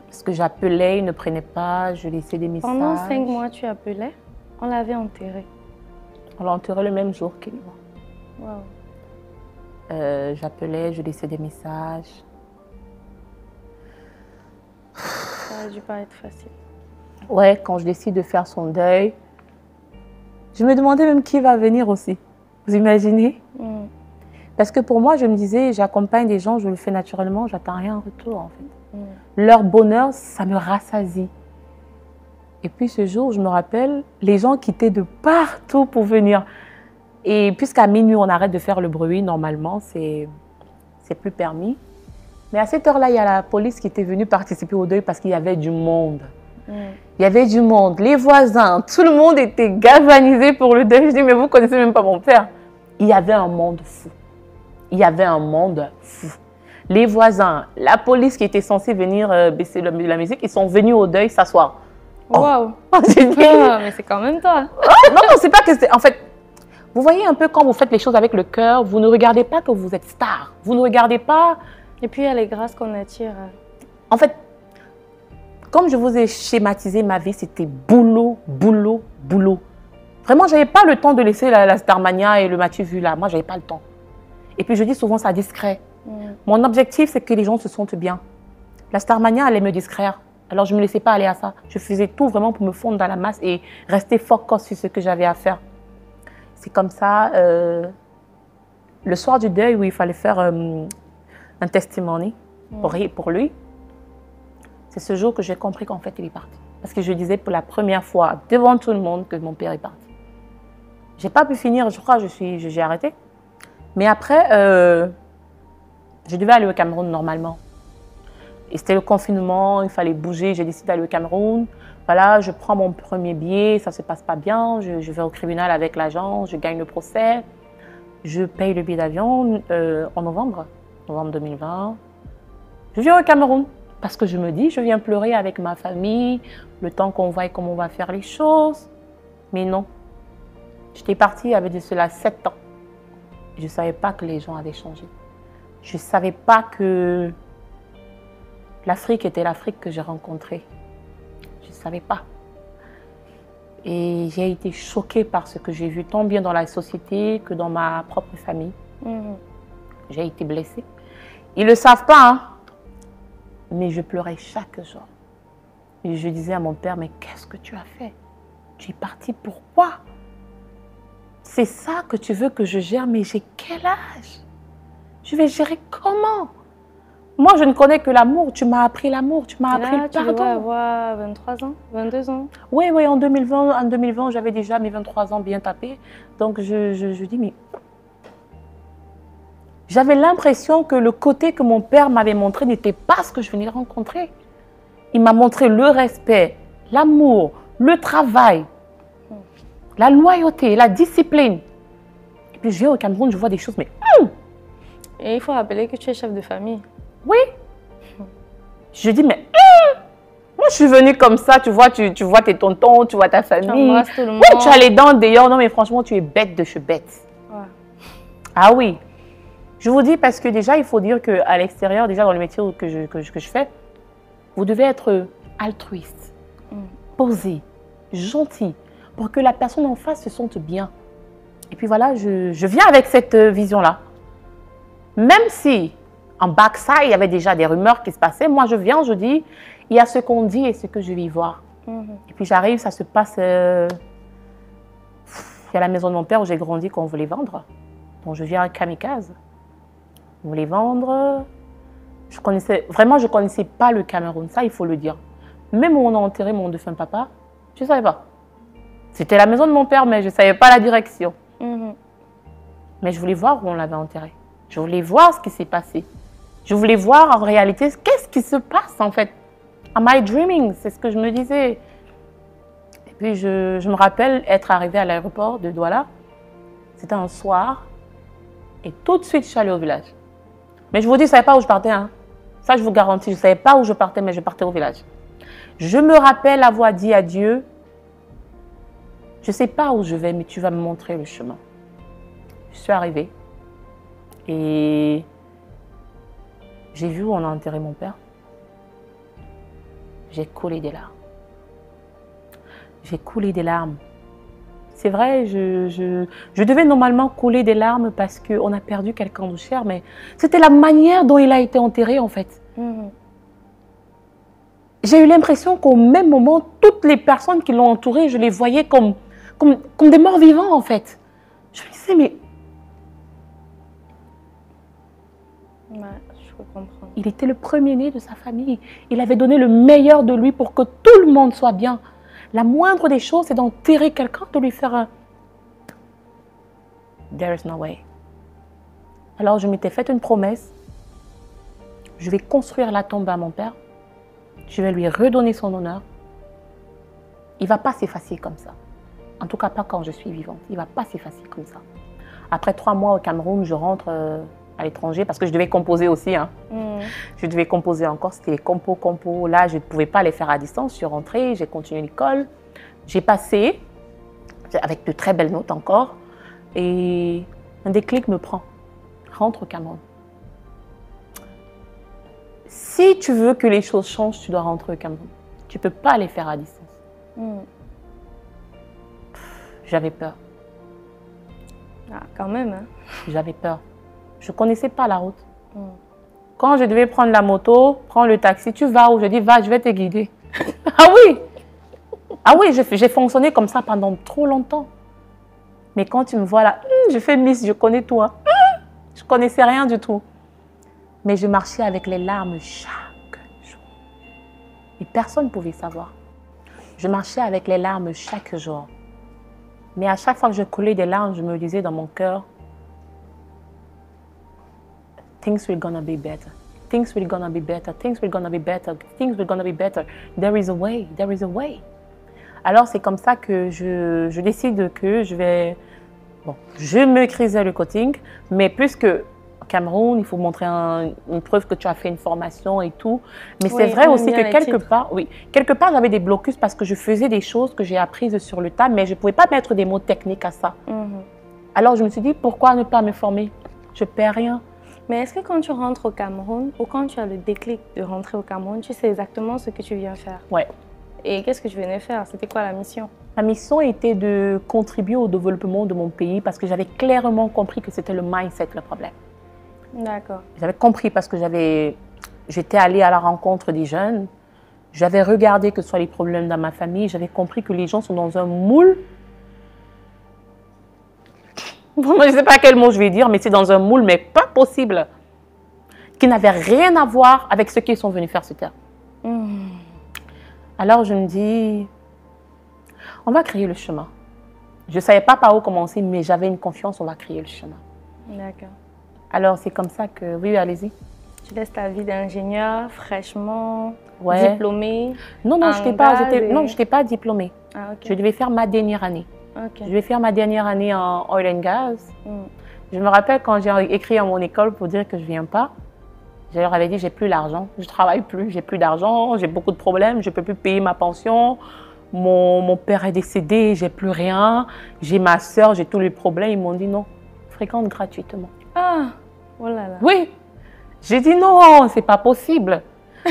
Parce que j'appelais, il ne prenait pas, je laissais des messages. Pendant 5 mois, tu appelais? On l'avait enterré? On l'a enterré le même jour qu'il est mort. Wow. J'appelais, je laissais des messages. Ça a dû pas être facile. Ouais, quand je décide de faire son deuil, je me demandais même qui va venir aussi. Vous imaginez? Parce que pour moi, je me disais, j'accompagne des gens, je le fais naturellement, j'attends rien en retour en fait. Leur bonheur, ça me rassasie. Et puis ce jour, je me rappelle, les gens quittaient de partout pour venir. Et puisqu'à minuit, on arrête de faire le bruit, normalement, c'est plus permis. Mais à cette heure-là, il y a la police qui était venue participer au deuil parce qu'il y avait du monde. Il y avait du monde, les voisins, tout le monde était galvanisé pour le deuil. Je dis, mais vous ne connaissez même pas mon père. Il y avait un monde fou. Il y avait un monde fou. Les voisins, la police qui était censée venir baisser la musique, ils sont venus au deuil s'asseoir. Waouh! Mais c'est quand même toi. Non, c'est pas que c'est... En fait, vous voyez un peu quand vous faites les choses avec le cœur, vous ne regardez pas que vous êtes star. Vous ne regardez pas... Et puis, il y a les grâces qu'on attire. En fait, comme je vous ai schématisé ma vie, c'était boulot, boulot, boulot. Vraiment, je n'avais pas le temps de laisser la Starmania et le Mathieu vu là. Moi, je n'avais pas le temps. Et puis, je dis souvent ça discret. Mon objectif, c'est que les gens se sentent bien. La Starmania allait me distraire. Alors, je ne me laissais pas aller à ça. Je faisais tout vraiment pour me fondre dans la masse et rester focus sur ce que j'avais à faire. C'est comme ça, le soir du deuil où il fallait faire un testimony pour lui, c'est ce jour que j'ai compris qu'en fait, il est parti. Parce que je disais pour la première fois, devant tout le monde, que mon père est parti. Je n'ai pas pu finir, je crois, j'ai arrêté. Mais après, je devais aller au Cameroun normalement. Et c'était le confinement, il fallait bouger, j'ai décidé d'aller au Cameroun. Voilà, je prends mon premier billet, ça ne se passe pas bien, je vais au tribunal avec l'agent, je gagne le procès. Je paye le billet d'avion en novembre 2020. Je viens au Cameroun parce que je me dis, je viens pleurer avec ma famille, le temps qu'on voit comment on va faire les choses. Mais non, j'étais partie avec de cela 7 ans. Je ne savais pas que les gens avaient changé. Je ne savais pas que l'Afrique était l'Afrique que j'ai rencontrée. Je ne savais pas. Et j'ai été choquée par ce que j'ai vu tant bien dans la société que dans ma propre famille. J'ai été blessée. Ils ne le savent pas, hein? Mais je pleurais chaque jour. Et je disais à mon père, mais qu'est-ce que tu as fait? Tu es parti pourquoi? C'est ça que tu veux que je gère, mais j'ai quel âge? Je vais gérer comment? Moi, je ne connais que l'amour. Tu m'as appris l'amour, tu m'as appris le pardon. Tu dois avoir 23 ans, 22 ans. Oui, en 2020 j'avais déjà mes 23 ans bien tapés. Donc, je dis, mais... J'avais l'impression que le côté que mon père m'avait montré n'était pas ce que je venais de rencontrer. Il m'a montré le respect, l'amour, le travail, la loyauté, la discipline. Et puis, je viens au Cameroun, je vois des choses, mais... Et il faut rappeler que tu es chef de famille. Oui. Je dis, mais moi, je suis venue comme ça, tu vois tes tontons, tu vois ta famille. Tu embrasses tout le monde. Oui, tu as les dents d'ailleurs. Non, mais franchement, tu es bête de chez bête. Ouais. Ah oui. Je vous dis parce que déjà, il faut dire qu'à l'extérieur, déjà dans le métier que je fais, vous devez être altruiste, posé, gentil, pour que la personne en face se sente bien. Et puis voilà, je viens avec cette vision-là. Même si En backside, il y avait déjà des rumeurs qui se passaient. Moi, je viens, je dis, il y a ce qu'on dit et ce que je vais voir. Et puis j'arrive, ça se passe... il y a la maison de mon père où j'ai grandi qu'on voulait vendre. Donc je viens à Kamikaze. On voulait vendre. Je connaissais pas le Cameroun, ça il faut le dire. Même où on a enterré mon défunt papa, je ne savais pas. C'était la maison de mon père, mais je ne savais pas la direction. Mais je voulais voir où on l'avait enterré. Je voulais voir ce qui s'est passé. Je voulais voir en réalité qu'est-ce qui se passe en fait. Am I dreaming? C'est ce que je me disais. Et puis je me rappelle être arrivée à l'aéroport de Douala. C'était un soir. Et tout de suite, je suis allée au village. Mais je vous dis, je ne savais pas où je partais. Hein. Ça, je vous garantis, je ne savais pas où je partais, mais je partais au village. Je me rappelle avoir dit à Dieu, je ne sais pas où je vais, mais tu vas me montrer le chemin. Je suis arrivée et j'ai vu où on a enterré mon père. J'ai coulé des larmes. J'ai coulé des larmes. C'est vrai, je devais normalement couler des larmes parce qu'on a perdu quelqu'un de cher, mais c'était la manière dont il a été enterré en fait. J'ai eu l'impression qu'au même moment, toutes les personnes qui l'ont entouré, je les voyais comme des morts vivants en fait. Je me disais, mais... Ouais, je peux comprendre. Il était le premier-né de sa famille. Il avait donné le meilleur de lui pour que tout le monde soit bien. La moindre des choses, c'est d'enterrer quelqu'un, de lui faire un... There is no way. Alors, je m'étais fait une promesse. Je vais construire la tombe à mon père. Je vais lui redonner son honneur. Il ne va pas s'effacer comme ça. En tout cas, pas quand je suis vivante. Il ne va pas s'effacer comme ça. Après 3 mois au Cameroun, je rentre à l'étranger parce que je devais composer aussi. Hein. Je devais composer encore. C'était compo. Là, je ne pouvais pas les faire à distance. Je suis rentrée, j'ai continué l'école. J'ai passé, avec de très belles notes encore. Et un déclic me prend. Rentre au Cameroun. Si tu veux que les choses changent, tu dois rentrer au Cameroun. Tu ne peux pas les faire à distance. J'avais peur. Ah, quand même, hein? J'avais peur. Je ne connaissais pas la route. Quand je devais prendre la moto, prendre le taxi, tu vas où? Je dis, va, je vais te guider. Ah oui! Ah oui, j'ai fonctionné comme ça pendant trop longtemps. Mais quand tu me vois là, je fais Miss, je connais tout. Hein. Je ne connaissais rien du tout. Mais je marchais avec les larmes chaque jour. Et personne ne pouvait savoir. Je marchais avec les larmes chaque jour. Mais à chaque fois que je coulais des larmes, je me disais dans mon cœur, things will gonna be better. Things will gonna be better. Things will gonna be better. Things will gonna be better. There is a way. There is a way. Alors c'est comme ça que je décide que je vais... Bon, je me crisais le coaching, mais puisque au Cameroun, il faut montrer une preuve que tu as fait une formation et tout. Mais oui, c'est vrai aussi que quelque part, j'avais des blocus parce que je faisais des choses que j'ai apprises sur le tas, mais je ne pouvais pas mettre des mots techniques à ça. Alors je me suis dit, pourquoi ne pas me former? Je ne perds rien. Mais est-ce que quand tu rentres au Cameroun, ou quand tu as le déclic de rentrer au Cameroun, tu sais exactement ce que tu viens faire? Ouais. Et qu'est-ce que tu venais faire? C'était quoi la mission? Ma mission était de contribuer au développement de mon pays parce que j'avais clairement compris que c'était le mindset le problème. D'accord. J'avais compris parce que j'étais allée à la rencontre des jeunes. J'avais regardé que ce soit les problèmes dans ma famille. J'avais compris que les gens sont dans un moule. Je ne sais pas quel mot je vais dire, mais c'est dans un moule, mais pas possible. Qui n'avait rien à voir avec ce qu'ils sont venus faire sur Terre. Alors je me dis, on va créer le chemin. Je ne savais pas par où commencer, mais j'avais une confiance, on va créer le chemin. D'accord. Alors c'est comme ça que, oui, allez-y. Tu laisses ta vie d'ingénieur, fraîchement diplômée? Non, je n'étais pas diplômée. Ah, okay. Je devais faire ma dernière année. Okay. Je devais faire ma dernière année en oil and gas. Je me rappelle quand j'ai écrit à mon école pour dire que je ne viens pas. Je leur avais dit, j'ai plus l'argent, je ne travaille plus, j'ai plus d'argent, j'ai beaucoup de problèmes, je ne peux plus payer ma pension. Mon père est décédé, j'ai plus rien. J'ai ma soeur, j'ai tous les problèmes. Ils m'ont dit non, fréquente gratuitement. Ah, oh là là. Oui, j'ai dit non, c'est pas possible.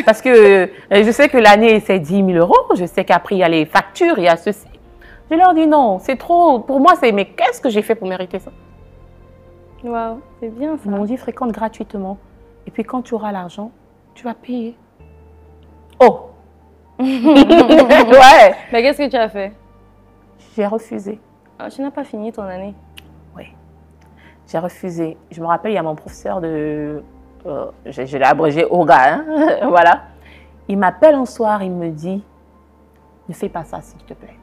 Parce que je sais que l'année, c'est 10 000 €. Je sais qu'après, il y a les factures, il y a ceci. Je leur dis non, c'est trop. Pour moi, c'est mais qu'est-ce que j'ai fait pour mériter ça? Waouh, c'est bien ça. Ils m'ont dit fréquente gratuitement. Et puis quand tu auras l'argent, tu vas payer. Oh! Ouais. Mais qu'est-ce que tu as fait? J'ai refusé. Ah, tu n'as pas fini ton année? Oui. J'ai refusé. Je me rappelle, il y a mon professeur de... je l'ai abrégé Oga, hein? Voilà. Il m'appelle un soir, il me dit, ne fais pas ça s'il te plaît.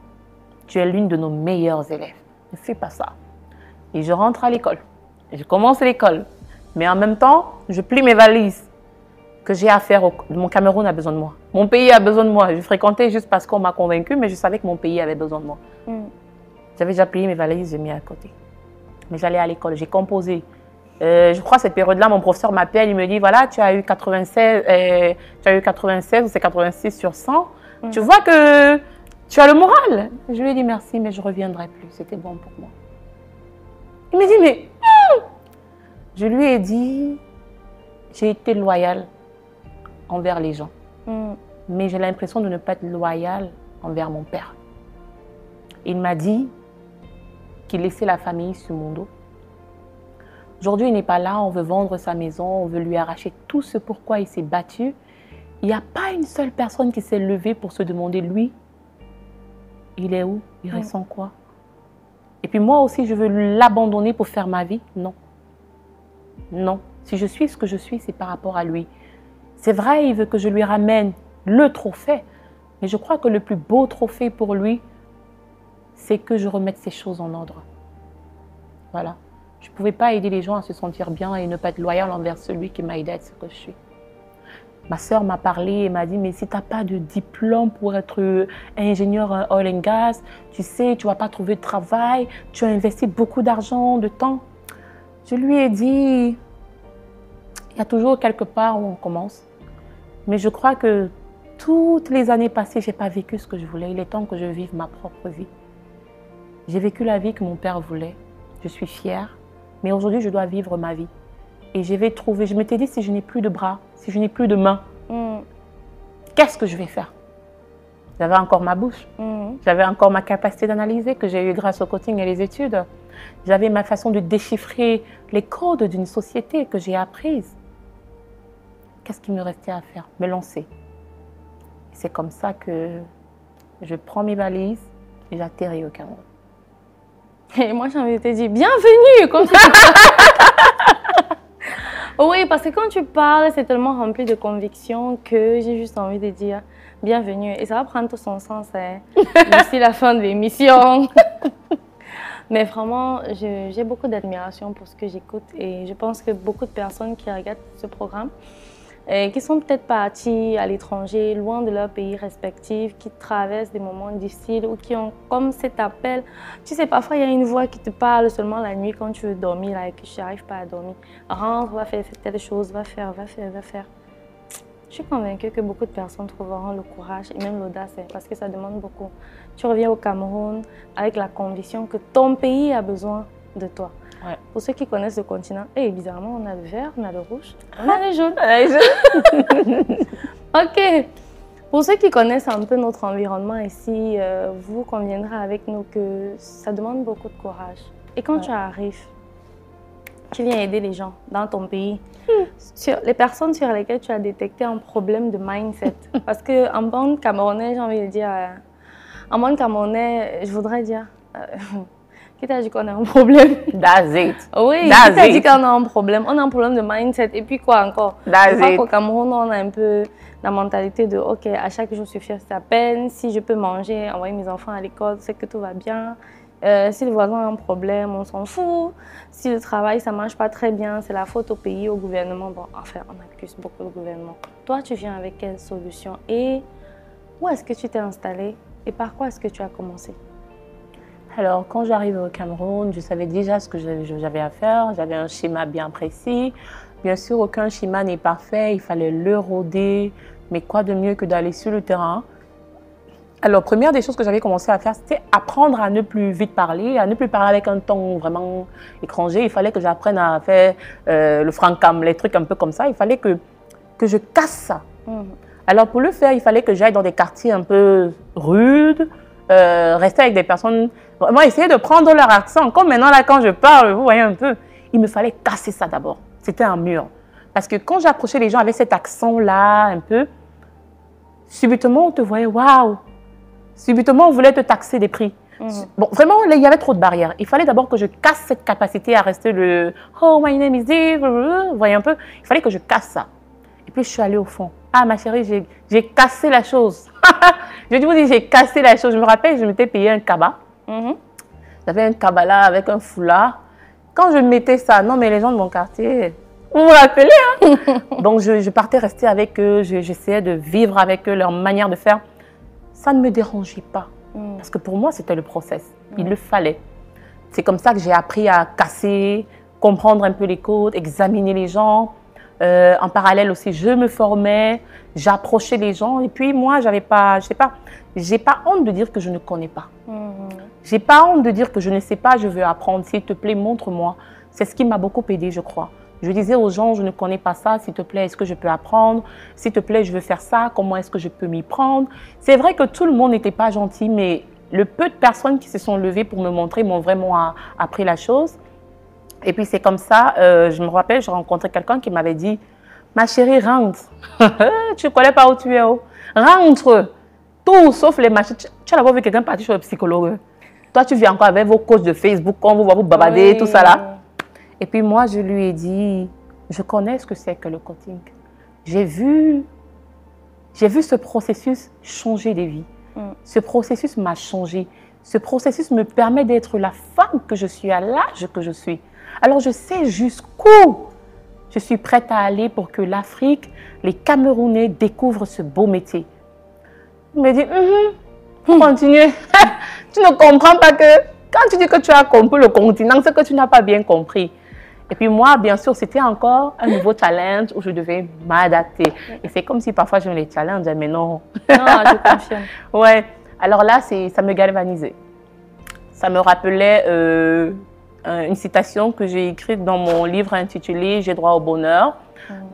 Tu es l'une de nos meilleures élèves. Ne fais pas ça. Et je rentre à l'école. Je commence l'école. Mais en même temps, je plie mes valises que j'ai à faire. Mon Cameroun a besoin de moi. Mon pays a besoin de moi. Je fréquentais juste parce qu'on m'a convaincue, mais je savais que mon pays avait besoin de moi. J'avais déjà plié mes valises, j'ai mis à côté. Mais j'allais à l'école, j'ai composé. Je crois que cette période-là, mon professeur m'appelle, il me dit, voilà, tu as eu 96 ou c'est 86 sur 100. Tu vois que tu as le moral. Je lui ai dit merci, mais je ne reviendrai plus. C'était bon pour moi. Il me dit, mais... Je lui ai dit, j'ai été loyale envers les gens. Mais j'ai l'impression de ne pas être loyale envers mon père. Il m'a dit qu'il laissait la famille sur mon dos. Aujourd'hui, il n'est pas là, on veut vendre sa maison, on veut lui arracher tout ce pourquoi il s'est battu. Il n'y a pas une seule personne qui s'est levée pour se demander, lui, il est où? Il ressent quoi? Et puis moi aussi, je veux l'abandonner pour faire ma vie? Non. Non. Si je suis ce que je suis, c'est par rapport à lui. C'est vrai, il veut que je lui ramène le trophée. Mais je crois que le plus beau trophée pour lui, c'est que je remette ces choses en ordre. Voilà. Je ne pouvais pas aider les gens à se sentir bien et ne pas être loyal envers celui qui m'a aidé à être ce que je suis. Ma sœur m'a parlé et m'a dit, mais si tu n'as pas de diplôme pour être ingénieur oil and gas, tu sais, tu ne vas pas trouver de travail, tu as investi beaucoup d'argent, de temps. Je lui ai dit, il y a toujours quelque part où on commence. Mais je crois que toutes les années passées, je n'ai pas vécu ce que je voulais. Il est temps que je vive ma propre vie. J'ai vécu la vie que mon père voulait. Je suis fière. Mais aujourd'hui, je dois vivre ma vie. Et je vais trouver, je m'étais dit, si je n'ai plus de bras, si je n'ai plus de mains, qu'est-ce que je vais faire? J'avais encore ma bouche. J'avais encore ma capacité d'analyser que j'ai eue grâce au coaching et les études. J'avais ma façon de déchiffrer les codes d'une société que j'ai apprise. Qu'est-ce qu'il me restait à faire? Me lancer. C'est comme ça que je prends mes valises et j'atterris au Cameroun. Et moi, j'ai envie de te dire, bienvenue comme ça. Oui, parce que quand tu parles, c'est tellement rempli de conviction que j'ai juste envie de dire bienvenue. Et ça va prendre tout son sens d'ici la fin de l'émission. Mais vraiment, j'ai beaucoup d'admiration pour ce que j'écoute. Et je pense que beaucoup de personnes qui regardent ce programme, qui sont peut-être partis à l'étranger, loin de leur pays respectif, qui traversent des moments difficiles ou qui ont comme cet appel. Tu sais, parfois, il y a une voix qui te parle seulement la nuit quand tu veux dormir là, et que tu n'arrives pas à dormir. Rentre, va faire telle chose, va faire. Je suis convaincue que beaucoup de personnes trouveront le courage et même l'audace, parce que ça demande beaucoup. Tu reviens au Cameroun avec la conviction que ton pays a besoin de toi. Ouais. Pour ceux qui connaissent le continent, bizarrement, on a le vert, on a le rouge, on a le jaune. Ok. Pour ceux qui connaissent un peu notre environnement ici, vous conviendrez avec nous que ça demande beaucoup de courage. Et quand tu arrives, tu viens aider les gens dans ton pays, sur les personnes sur lesquelles tu as détecté un problème de mindset. Parce qu'en bon Camerounais, j'ai envie de dire, en bon Camerounais, je voudrais dire... Qui t'a dit qu'on a un problème? That's it. Oui, qui t'a dit qu'on a un problème? On a un problème de mindset. Et puis quoi encore? That's je crois qu'au Cameroun, on a un peu la mentalité de OK, à chaque jour suffit sa peine. Si je peux manger, envoyer mes enfants à l'école, c'est que tout va bien. Si le voisin a un problème, on s'en fout. Si le travail, ça ne marche pas très bien, c'est la faute au pays, au gouvernement. Bon, enfin, on accuse beaucoup le gouvernement. Toi, tu viens avec quelle solution? Et où est-ce que tu t'es installé? Et par quoi est-ce que tu as commencé? Alors, quand j'arrive au Cameroun, je savais déjà ce que j'avais à faire. J'avais un schéma bien précis. Bien sûr, aucun schéma n'est parfait. Il fallait le rôder. Mais quoi de mieux que d'aller sur le terrain? Alors, première des choses que j'avais commencé à faire, c'était apprendre à ne plus vite parler, à ne plus parler avec un ton vraiment étranger. Il fallait que j'apprenne à faire le francam, les trucs un peu comme ça. Il fallait que je casse ça. Alors, pour le faire, il fallait que j'aille dans des quartiers un peu rudes, rester avec des personnes... Vraiment essayer de prendre leur accent. Comme maintenant, là, quand je parle, vous voyez un peu, il me fallait casser ça d'abord. C'était un mur. Parce que quand j'approchais les gens avec cet accent-là, un peu, subitement, on te voyait, waouh! Subitement, on voulait te taxer des prix. Bon, vraiment, il y avait trop de barrières. Il fallait d'abord que je casse cette capacité à rester le « Oh, my name is Dave », vous voyez un peu. Il fallait que je casse ça. Et puis, je suis allée au fond. Ah, ma chérie, j'ai cassé la chose. Je dis, vous dites, j'ai cassé la chose. Je me rappelle, je m'étais payé un cabas. J'avais un cabas là avec un foulard. Quand je mettais ça, non, mais les gens de mon quartier, vous vous rappelez, hein? Donc, je partais rester avec eux. J'essayais de vivre avec eux, leur manière de faire. Ça ne me dérangeait pas. Parce que pour moi, c'était le process. Il le fallait. C'est comme ça que j'ai appris à casser, comprendre un peu les codes, examiner les gens. En parallèle aussi, je me formais, j'approchais les gens. Et puis moi, j'avais pas, je sais pas, j'ai pas honte de dire que je ne connais pas. J'ai pas honte de dire que je ne sais pas, je veux apprendre. S'il te plaît, montre-moi. C'est ce qui m'a beaucoup aidé, je crois. Je disais aux gens, je ne connais pas ça, s'il te plaît, est-ce que je peux apprendre? S'il te plaît, je veux faire ça, comment est-ce que je peux m'y prendre? C'est vrai que tout le monde n'était pas gentil, mais le peu de personnes qui se sont levées pour me montrer m'ont vraiment appris la chose. Et puis c'est comme ça, je me rappelle, j'ai rencontré quelqu'un qui m'avait dit, ma chérie, rentre. Tu ne connais pas où tu es, oh. Rentre. Tout sauf les machines. Tu as d'abord vu quelqu'un partir chez le psychologue. Toi, tu viens encore avec vos coachs de Facebook, quand vous voit vous babader, tout ça là. Et puis moi, je lui ai dit, je connais ce que c'est que le coaching. J'ai vu ce processus changer des vies. Ce processus m'a changé. Ce processus me permet d'être la femme que je suis à l'âge que je suis. Alors, je sais jusqu'où je suis prête à aller pour que l'Afrique, les Camerounais découvrent ce beau métier. Il me dit, continue. Tu ne comprends pas que quand tu dis que tu as compris le continent, c'est que tu n'as pas bien compris. Et puis moi, bien sûr, c'était encore un nouveau challenge où je devais m'adapter. Et c'est comme si parfois je me les challenge, mais non. Non, je confirme. Ouais. Alors là, ça me galvanisait. Ça me rappelait une citation que j'ai écrite dans mon livre intitulé « J'ai droit au bonheur ».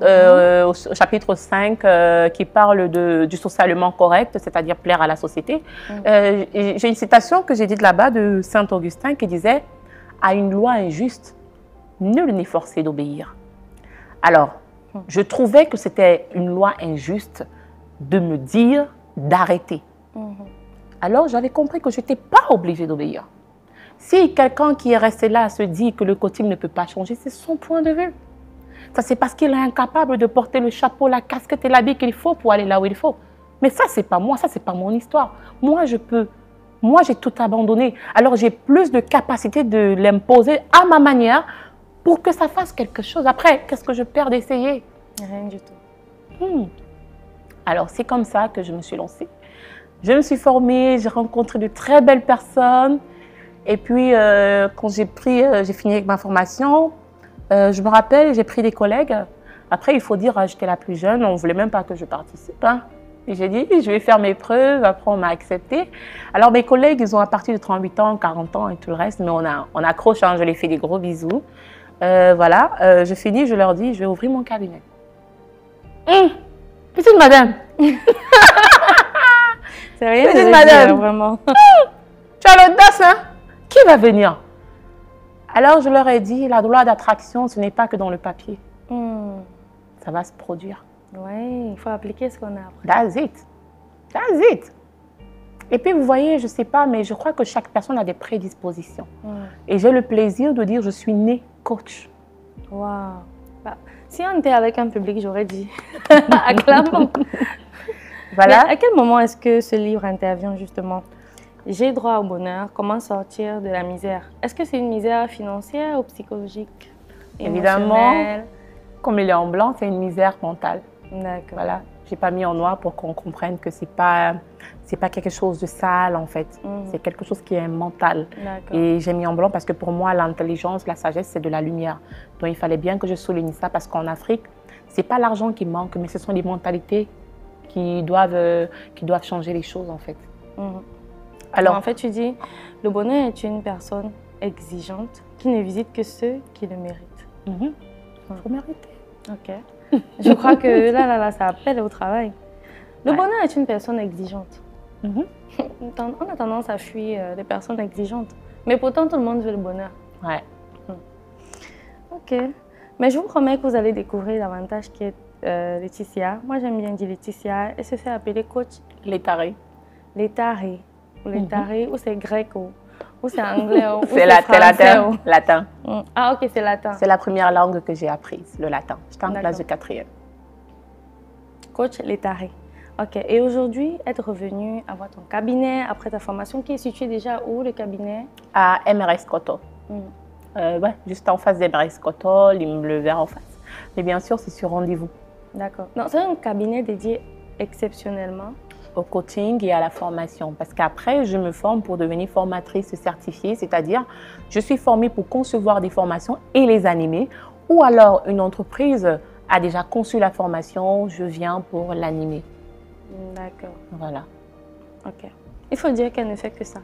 Au chapitre 5 qui parle du socialement correct, c'est-à-dire plaire à la société. J'ai une citation que j'ai dite là-bas de Saint-Augustin qui disait « À une loi injuste, nul n'est forcé d'obéir ». Alors, je trouvais que c'était une loi injuste de me dire d'arrêter. Alors, j'avais compris que je n'étais pas obligée d'obéir. Si quelqu'un qui est resté là se dit que le coaching ne peut pas changer, c'est son point de vue. Ça, c'est parce qu'il est incapable de porter le chapeau, la casquette et l'habit qu'il faut pour aller là où il faut. Mais ça, c'est pas moi, ça, c'est pas mon histoire. Moi, je peux. Moi, j'ai tout abandonné. Alors, j'ai plus de capacité de l'imposer à ma manière pour que ça fasse quelque chose. Après, qu'est-ce que je perds d'essayer? Rien du tout. Alors, c'est comme ça que je me suis lancée. Je me suis formée, j'ai rencontré de très belles personnes. Et puis, quand j'ai fini avec ma formation, je me rappelle, j'ai pris des collègues. Après, il faut dire, j'étais la plus jeune, on ne voulait même pas que je participe. Et j'ai dit, je vais faire mes preuves, après on m'a accepté. Alors mes collègues, ils ont à partir de 38 ans, 40 ans et tout le reste, mais on accroche, je les fais des gros bisous. Voilà, je finis, je leur dis, je vais ouvrir mon cabinet. Petite madame. C'est rien Petite de madame. dire, vraiment. Tu as l'audace, hein? Qui va venir? Alors, je leur ai dit, la loi d'attraction, ce n'est pas que dans le papier. Ça va se produire. Oui, il faut appliquer ce qu'on a appris. That's it. That's it. Et puis, vous voyez, je ne sais pas, mais je crois que chaque personne a des prédispositions. Et j'ai le plaisir de dire, je suis née coach. Waouh. Bah, si on était avec un public, j'aurais dit, acclamons. Voilà. Mais à quel moment est-ce que ce livre intervient justement? J'ai droit au bonheur, comment sortir de la misère? Est-ce que c'est une misère financière ou psychologique? Évidemment, comme il est en blanc, c'est une misère mentale. D'accord. Voilà, je n'ai pas mis en noir pour qu'on comprenne que ce n'est pas quelque chose de sale en fait. C'est quelque chose qui est mental. Et j'ai mis en blanc parce que pour moi, l'intelligence, la sagesse, c'est de la lumière. Donc il fallait bien que je souligne ça parce qu'en Afrique, ce n'est pas l'argent qui manque, mais ce sont les mentalités qui doivent changer les choses en fait. Alors, en fait, tu dis, le bonheur est une personne exigeante qui ne visite que ceux qui le méritent. Il faut mériter. Ok. Je crois que là, ça appelle au travail. Le bonheur est une personne exigeante. On a tendance à fuir les personnes exigeantes. Mais pourtant, tout le monde veut le bonheur. Ouais. Ok. Mais je vous promets que vous allez découvrir davantage qui est Laetitia. Moi, j'aime bien dire Laetitia. Elle se fait appeler coach. Les tarés. Les tarés. Ou les tarés, ou c'est grec, ou c'est anglais, ou c'est français. latin. Latin. Ah, ok, c'est latin. C'est la première langue que j'ai apprise, le latin. J'étais en classe de 4e. Coach Les tarés. Ok, et aujourd'hui, être revenu avoir ton cabinet après ta formation, qui est situé déjà où, le cabinet? À MRS Koto. Ouais, juste en face d'MRS Koto, l'immeuble vert en face. Mais bien sûr, c'est sur rendez-vous. D'accord. Donc, c'est un cabinet dédié exceptionnellement au coaching et à la formation. Parce qu'après, je me forme pour devenir formatrice certifiée, c'est-à-dire je suis formée pour concevoir des formations et les animer. Ou alors, une entreprise a déjà conçu la formation, je viens pour l'animer. D'accord. Voilà. Ok. Il faut dire qu'elle ne fait que ça.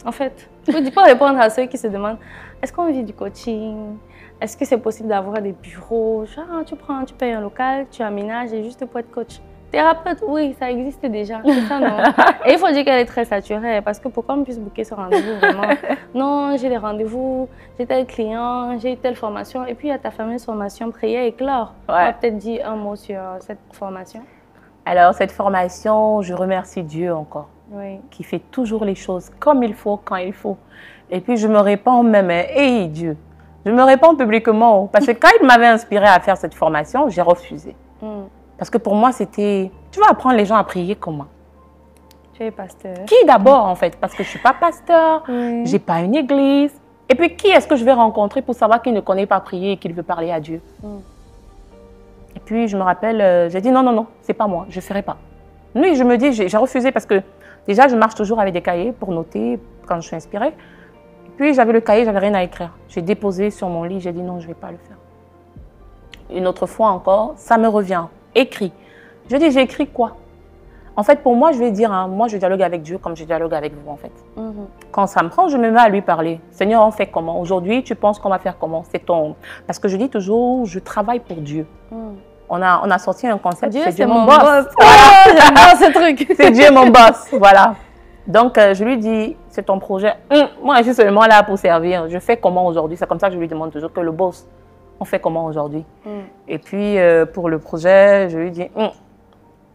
En fait, il ne faut pas répondre à ceux qui se demandent est-ce qu'on vit du coaching? Est-ce que c'est possible d'avoir des bureaux? Genre, tu payes un local, tu aménages et juste pour être coach. Thérapeute, oui, ça existe déjà. C'est ça, non? Et il faut dire qu'elle est très saturée parce que pour qu'on puisse booker ce rendez-vous, vraiment. Non, j'ai des rendez-vous, j'ai tel client, j'ai telle formation. Et puis, il y a ta fameuse formation prière et clore. Ouais. On va peut-être dire un mot sur cette formation. Alors, cette formation, je remercie Dieu encore, qui fait toujours les choses comme il faut, quand il faut. Et puis, je me répands même, hey Dieu, je me répands publiquement. Parce que quand il m'avait inspiré à faire cette formation, j'ai refusé. Parce que pour moi, c'était, tu vas apprendre les gens à prier comment? Tu es pasteur. Qui d'abord, en fait? Parce que je ne suis pas pasteur, je n'ai pas une église. Et puis, qui est-ce que je vais rencontrer pour savoir qu'il ne connaît pas prier et qu'il veut parler à Dieu? Et puis, je me rappelle, j'ai dit non, non, non, c'est pas moi, je ne ferai pas. Oui, je me dis, j'ai refusé parce que déjà, je marche toujours avec des cahiers pour noter quand je suis inspirée. Et puis, j'avais le cahier, j'avais rien à écrire. J'ai déposé sur mon lit, j'ai dit non, je ne vais pas le faire. Une autre fois encore, ça me revient, écrit. Je dis, j'ai écrit quoi? En fait, pour moi, je vais dire, moi, je dialogue avec Dieu comme je dialogue avec vous, en fait. Quand ça me prend, je me mets à lui parler. Seigneur, on fait comment? Aujourd'hui, tu penses qu'on va faire comment? C'est ton... Parce que je dis toujours, je travaille pour Dieu. On a sorti un concept, c'est Dieu mon boss. Voilà. J'aime bien ce truc. C'est Dieu mon boss, voilà. Donc, je lui dis, c'est ton projet. Moi, je suis seulement là pour servir. Je fais comment aujourd'hui? C'est comme ça que je lui demande toujours que le boss, on fait comment aujourd'hui? Et puis, pour le projet, je lui dis,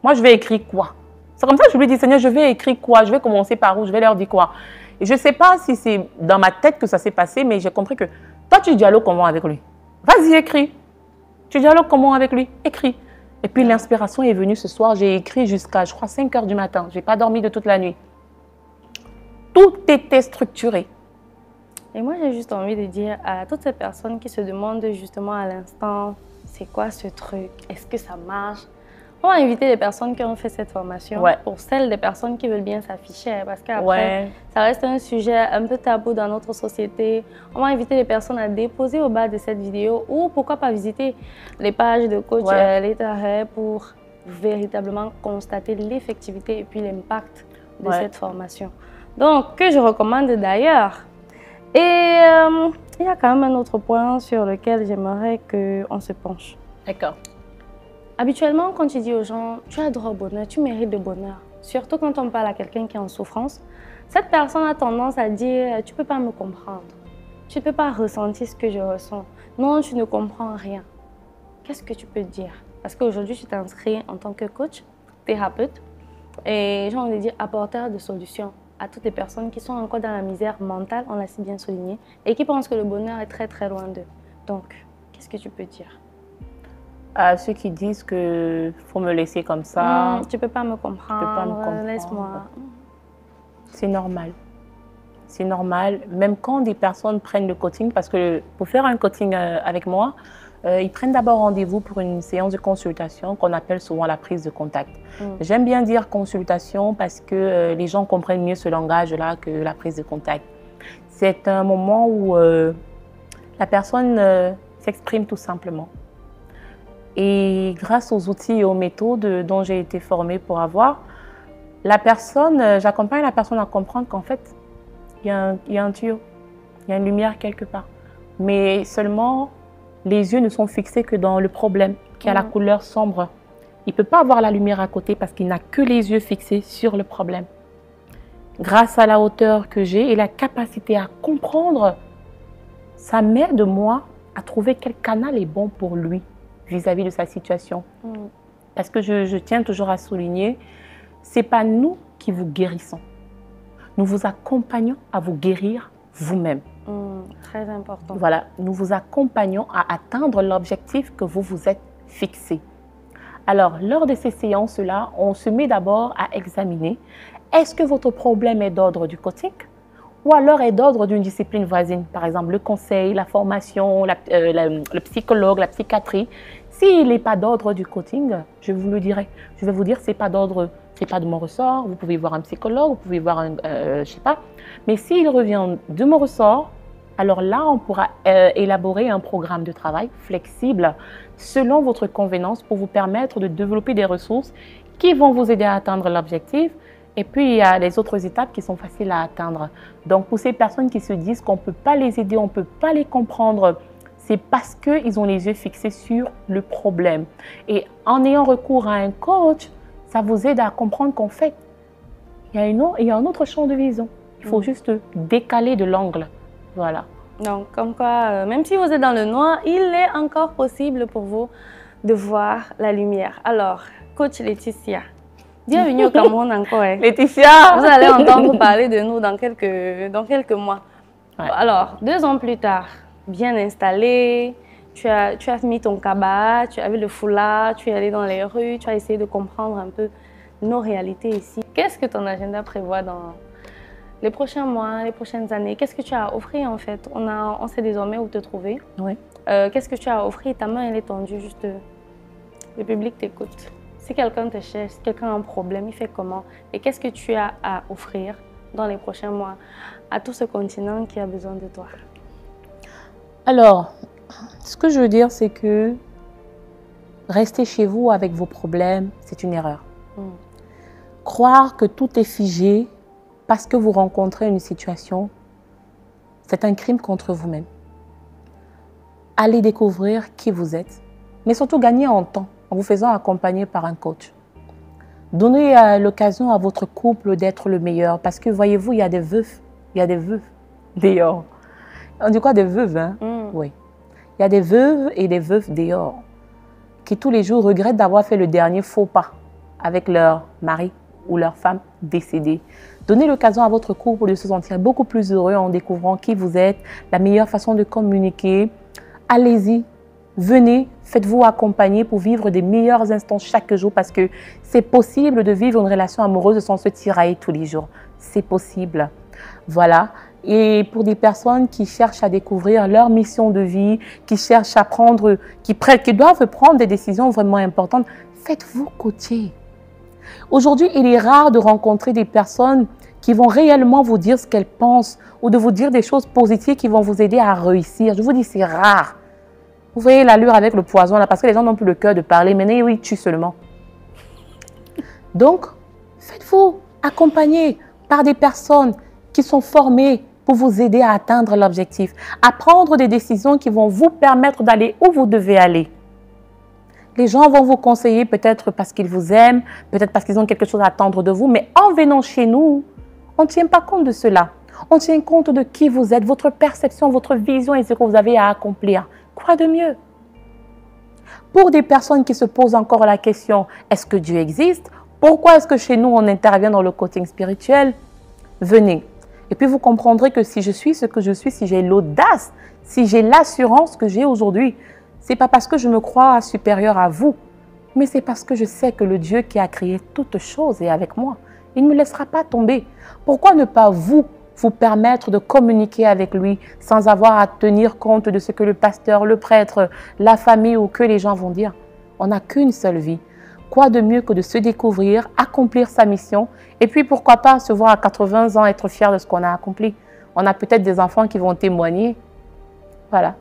moi, je vais écrire quoi? C'est comme ça que je lui dis, Seigneur, je vais écrire quoi? Je vais commencer par où? Je vais leur dire quoi? Et je ne sais pas si c'est dans ma tête que ça s'est passé, mais j'ai compris que toi, tu dialogues comment avec lui? Vas-y, écris. Tu dialogues comment avec lui? Écris. Et puis, l'inspiration est venue ce soir. J'ai écrit jusqu'à, je crois, 5 heures du matin. Je n'ai pas dormi de toute la nuit. Tout était structuré. Et moi, j'ai juste envie de dire à toutes ces personnes qui se demandent justement à l'instant, c'est quoi ce truc? Est-ce que ça marche? On va inviter les personnes qui ont fait cette formation pour celles des personnes qui veulent bien s'afficher. Parce qu'après, ça reste un sujet un peu tabou dans notre société. On va inviter les personnes à déposer au bas de cette vidéo ou pourquoi pas visiter les pages de coach Les tarés pour véritablement constater l'effectivité et puis l'impact de cette formation. Donc, que je recommande d'ailleurs. Et il y a quand même un autre point sur lequel j'aimerais qu'on se penche. D'accord. Habituellement, quand tu dis aux gens, tu as droit au bonheur, tu mérites le bonheur, surtout quand on parle à quelqu'un qui est en souffrance, cette personne a tendance à dire, tu ne peux pas me comprendre, tu ne peux pas ressentir ce que je ressens, non, tu ne comprends rien. Qu'est-ce que tu peux dire? Parce qu'aujourd'hui, tu t'inscris en tant que coach, thérapeute, et j'ai envie de dire apporteur de solutions à toutes les personnes qui sont encore dans la misère mentale, on l'a si bien souligné, et qui pensent que le bonheur est très très loin d'eux. Donc, qu'est-ce que tu peux dire? À ceux qui disent qu'il faut me laisser comme ça. Tu ne peux pas me comprendre, laisse-moi. C'est normal. C'est normal. Même quand des personnes prennent le coaching, parce que pour faire un coaching avec moi, ils prennent d'abord rendez-vous pour une séance de consultation qu'on appelle souvent la prise de contact. J'aime bien dire consultation parce que les gens comprennent mieux ce langage-là que la prise de contact. C'est un moment où la personne s'exprime tout simplement. Et grâce aux outils et aux méthodes dont j'ai été formée pour avoir, j'accompagne la personne à comprendre qu'en fait, il y a un tuyau, il y a une lumière quelque part. Mais seulement, les yeux ne sont fixés que dans le problème, qui a la couleur sombre. Il ne peut pas avoir la lumière à côté parce qu'il n'a que les yeux fixés sur le problème. Grâce à la hauteur que j'ai et la capacité à comprendre, ça m'aide, moi, à trouver quel canal est bon pour lui vis-à-vis de sa situation. Parce que je tiens toujours à souligner, ce n'est pas nous qui vous guérissons. Nous vous accompagnons à vous guérir vous-même. Très important. Voilà, nous vous accompagnons à atteindre l'objectif que vous vous êtes fixé. Alors, lors de ces séances-là, on se met d'abord à examiner, est-ce que votre problème est d'ordre du coaching ou alors est d'ordre d'une discipline voisine, par exemple le conseil, la formation, le psychologue, la psychiatrie. S'il n'est pas d'ordre du coaching, je vous le dirai. Je vais vous dire, c'est pas de mon ressort, vous pouvez voir un psychologue, vous pouvez voir un, je sais pas. Mais s'il revient de mon ressort, alors là, on pourra élaborer un programme de travail flexible selon votre convenance pour vous permettre de développer des ressources qui vont vous aider à atteindre l'objectif. Et puis, il y a les autres étapes qui sont faciles à atteindre. Donc, pour ces personnes qui se disent qu'on ne peut pas les aider, on ne peut pas les comprendre, c'est parce qu'ils ont les yeux fixés sur le problème. Et en ayant recours à un coach, ça vous aide à comprendre qu'en fait, il y a un autre champ de vision. Il faut juste décaler de l'angle. Voilà. Donc, comme quoi, même si vous êtes dans le noir, il est encore possible pour vous de voir la lumière. Alors, coach Laetitia, bienvenue au Cameroun encore. Laetitia! Vous allez entendre parler de nous dans quelques mois. Ouais. Alors, 2 ans plus tard, bien installé, tu as mis ton cabas, tu avais le foulard, tu es allé dans les rues, tu as essayé de comprendre un peu nos réalités ici. Qu'est-ce que ton agenda prévoit dans les prochains mois, les prochaines années? Qu'est-ce que tu as à offrir en fait? On sait désormais où te trouver. Oui. Qu'est-ce que tu as à offrir? Ta main, elle est tendue, juste le public t'écoute. Si quelqu'un te cherche, si quelqu'un a un problème, il fait comment? Et qu'est-ce que tu as à offrir dans les prochains mois à tout ce continent qui a besoin de toi? Alors, ce que je veux dire, c'est que rester chez vous avec vos problèmes, c'est une erreur. Croire que tout est figé parce que vous rencontrez une situation, c'est un crime contre vous-même. Allez découvrir qui vous êtes, mais surtout gagner en temps en vous faisant accompagner par un coach. Donnez l'occasion à votre couple d'être le meilleur parce que voyez-vous, il y a des veufs, dehors. On dit quoi, des veuves, hein? Oui. Il y a des veuves et des veufs dehors qui tous les jours regrettent d'avoir fait le dernier faux pas avec leur mari ou leur femme décédée. Donnez l'occasion à votre couple de se sentir beaucoup plus heureux en découvrant qui vous êtes, la meilleure façon de communiquer. Allez-y, venez, faites-vous accompagner pour vivre des meilleurs instants chaque jour parce que c'est possible de vivre une relation amoureuse sans se tirailler tous les jours. C'est possible. Voilà. Et pour des personnes qui cherchent à découvrir leur mission de vie, qui cherchent à prendre, qui doivent prendre des décisions vraiment importantes, faites-vous coacher. Aujourd'hui, il est rare de rencontrer des personnes qui vont réellement vous dire ce qu'elles pensent ou de vous dire des choses positives qui vont vous aider à réussir. Je vous dis, c'est rare. Vous voyez l'allure avec le poison là, parce que les gens n'ont plus le cœur de parler, mais oui, tue seulement. Donc, faites-vous accompagner par des personnes qui sont formées pour vous aider à atteindre l'objectif, à prendre des décisions qui vont vous permettre d'aller où vous devez aller. Les gens vont vous conseiller peut-être parce qu'ils vous aiment, peut-être parce qu'ils ont quelque chose à attendre de vous, mais en venant chez nous, on ne tient pas compte de cela. On tient compte de qui vous êtes, votre perception, votre vision et ce que vous avez à accomplir. Quoi de mieux? Pour des personnes qui se posent encore la question, est-ce que Dieu existe? Pourquoi est-ce que chez nous, on intervient dans le coaching spirituel? Venez. Et puis, vous comprendrez que si je suis ce que je suis, si j'ai l'audace, si j'ai l'assurance que j'ai aujourd'hui, ce n'est pas parce que je me crois supérieure à vous, mais c'est parce que je sais que le Dieu qui a créé toutes choses est avec moi. Il ne me laissera pas tomber. Pourquoi ne pas vous permettre de communiquer avec lui sans avoir à tenir compte de ce que le pasteur, le prêtre, la famille ou que les gens vont dire? On n'a qu'une seule vie. Quoi de mieux que de se découvrir, accomplir sa mission et puis pourquoi pas se voir à 80 ans être fier de ce qu'on a accompli. On a peut-être des enfants qui vont témoigner. Voilà.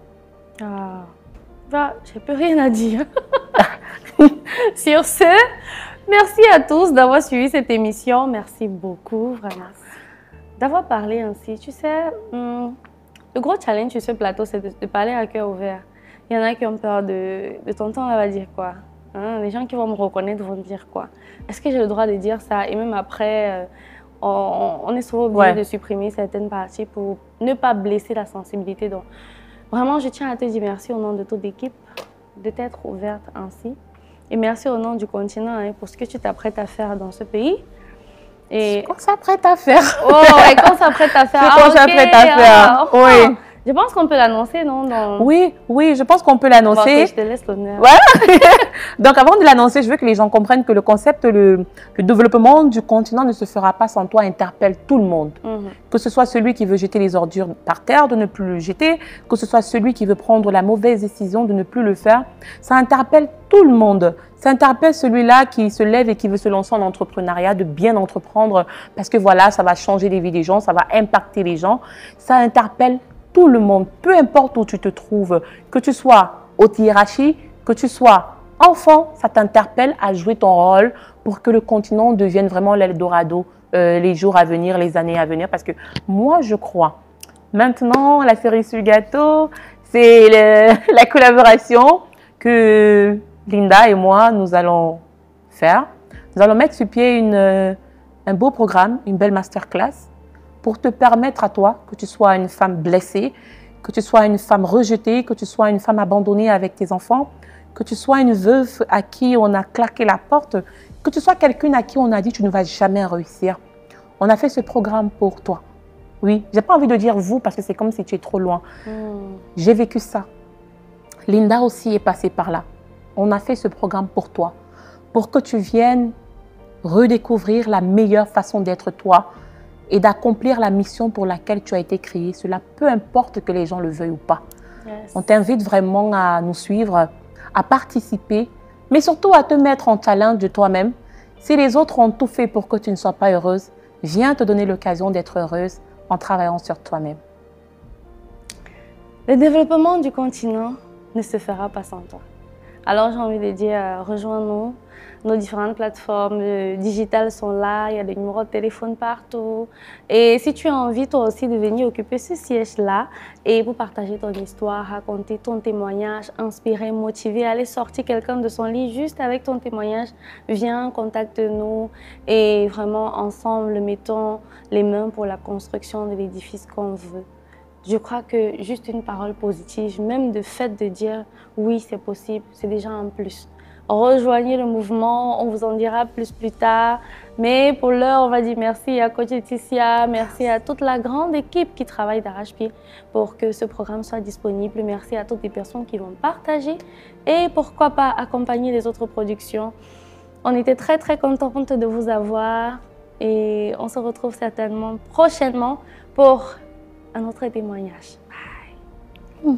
J'ai plus rien à dire. Sur ce, merci à tous d'avoir suivi cette émission. Merci beaucoup, vraiment, d'avoir parlé ainsi. Tu sais, le gros challenge sur ce plateau, c'est de parler à cœur ouvert. Il y en a qui ont peur de t'entendre, elle va dire quoi? Les gens qui vont me reconnaître vont dire quoi? Est-ce que j'ai le droit de dire ça? Et même après, on est souvent obligé de supprimer certaines parties pour ne pas blesser la sensibilité. Donc, Vraiment, je tiens à te dire merci au nom de toute l'équipe de t'être ouverte ainsi. Et merci au nom du continent hein, pour ce que tu t'apprêtes à faire dans ce pays. Et... Qu'on s'apprête à faire. Oh, et qu'on s'apprête à faire. Qu'on s'apprête à faire. Oui. Je pense qu'on peut l'annoncer, non dans... Oui, je pense qu'on peut l'annoncer. Bon, je te laisse l'honneur. Ouais. Donc, avant de l'annoncer, je veux que les gens comprennent que le concept, le développement du continent ne se fera pas sans toi, interpelle tout le monde. Que ce soit celui qui veut jeter les ordures par terre, de ne plus le jeter, que ce soit celui qui veut prendre la mauvaise décision de ne plus le faire. Ça interpelle tout le monde. Ça interpelle celui-là qui se lève et qui veut se lancer en entrepreneuriat, de bien entreprendre, parce que voilà, ça va changer les vies des gens, ça va impacter les gens. Ça interpelle tout le monde, peu importe où tu te trouves, que tu sois haute hiérarchie, que tu sois enfant, ça t'interpelle à jouer ton rôle pour que le continent devienne vraiment l'Eldorado les jours à venir, les années à venir. Parce que moi, je crois, maintenant, la cerise sur le gâteau, c'est la collaboration que Linda et moi, nous allons faire. Nous allons mettre sur pied un beau programme, une belle masterclass, pour te permettre à toi, que tu sois une femme blessée, que tu sois une femme rejetée, que tu sois une femme abandonnée avec tes enfants, que tu sois une veuve à qui on a claqué la porte, que tu sois quelqu'un à qui on a dit tu ne vas jamais réussir. On a fait ce programme pour toi. Oui, j'ai pas envie de dire vous parce que c'est comme si tu es trop loin. J'ai vécu ça. Linda aussi est passée par là. On a fait ce programme pour toi, pour que tu viennes redécouvrir la meilleure façon d'être toi, et d'accomplir la mission pour laquelle tu as été créé. Cela, peu importe que les gens le veuillent ou pas. Yes. On t'invite vraiment à nous suivre, à participer, mais surtout à te mettre en challenge de toi-même. Si les autres ont tout fait pour que tu ne sois pas heureuse, viens te donner l'occasion d'être heureuse en travaillant sur toi-même. Le développement du continent ne se fera pas sans toi. Alors j'ai envie de dire, rejoins-nous. Nos différentes plateformes digitales sont là, il y a des numéros de téléphone partout. Et si tu as envie toi aussi de venir occuper ce siège-là et pour partager ton histoire, raconter ton témoignage, inspirer, motiver, aller sortir quelqu'un de son lit juste avec ton témoignage, viens, contacte-nous et vraiment ensemble, mettons les mains pour la construction de l'édifice qu'on veut. Je crois que juste une parole positive, même le fait de dire oui, c'est possible, c'est déjà un plus. Rejoignez le mouvement, on vous en dira plus tard. Mais pour l'heure, on va dire merci à Coach Laetitia, merci à toute la grande équipe qui travaille d'arrache-pied pour que ce programme soit disponible. Merci à toutes les personnes qui vont partager et pourquoi pas accompagner les autres productions. On était très contente de vous avoir et on se retrouve certainement prochainement pour un autre témoignage. Bye.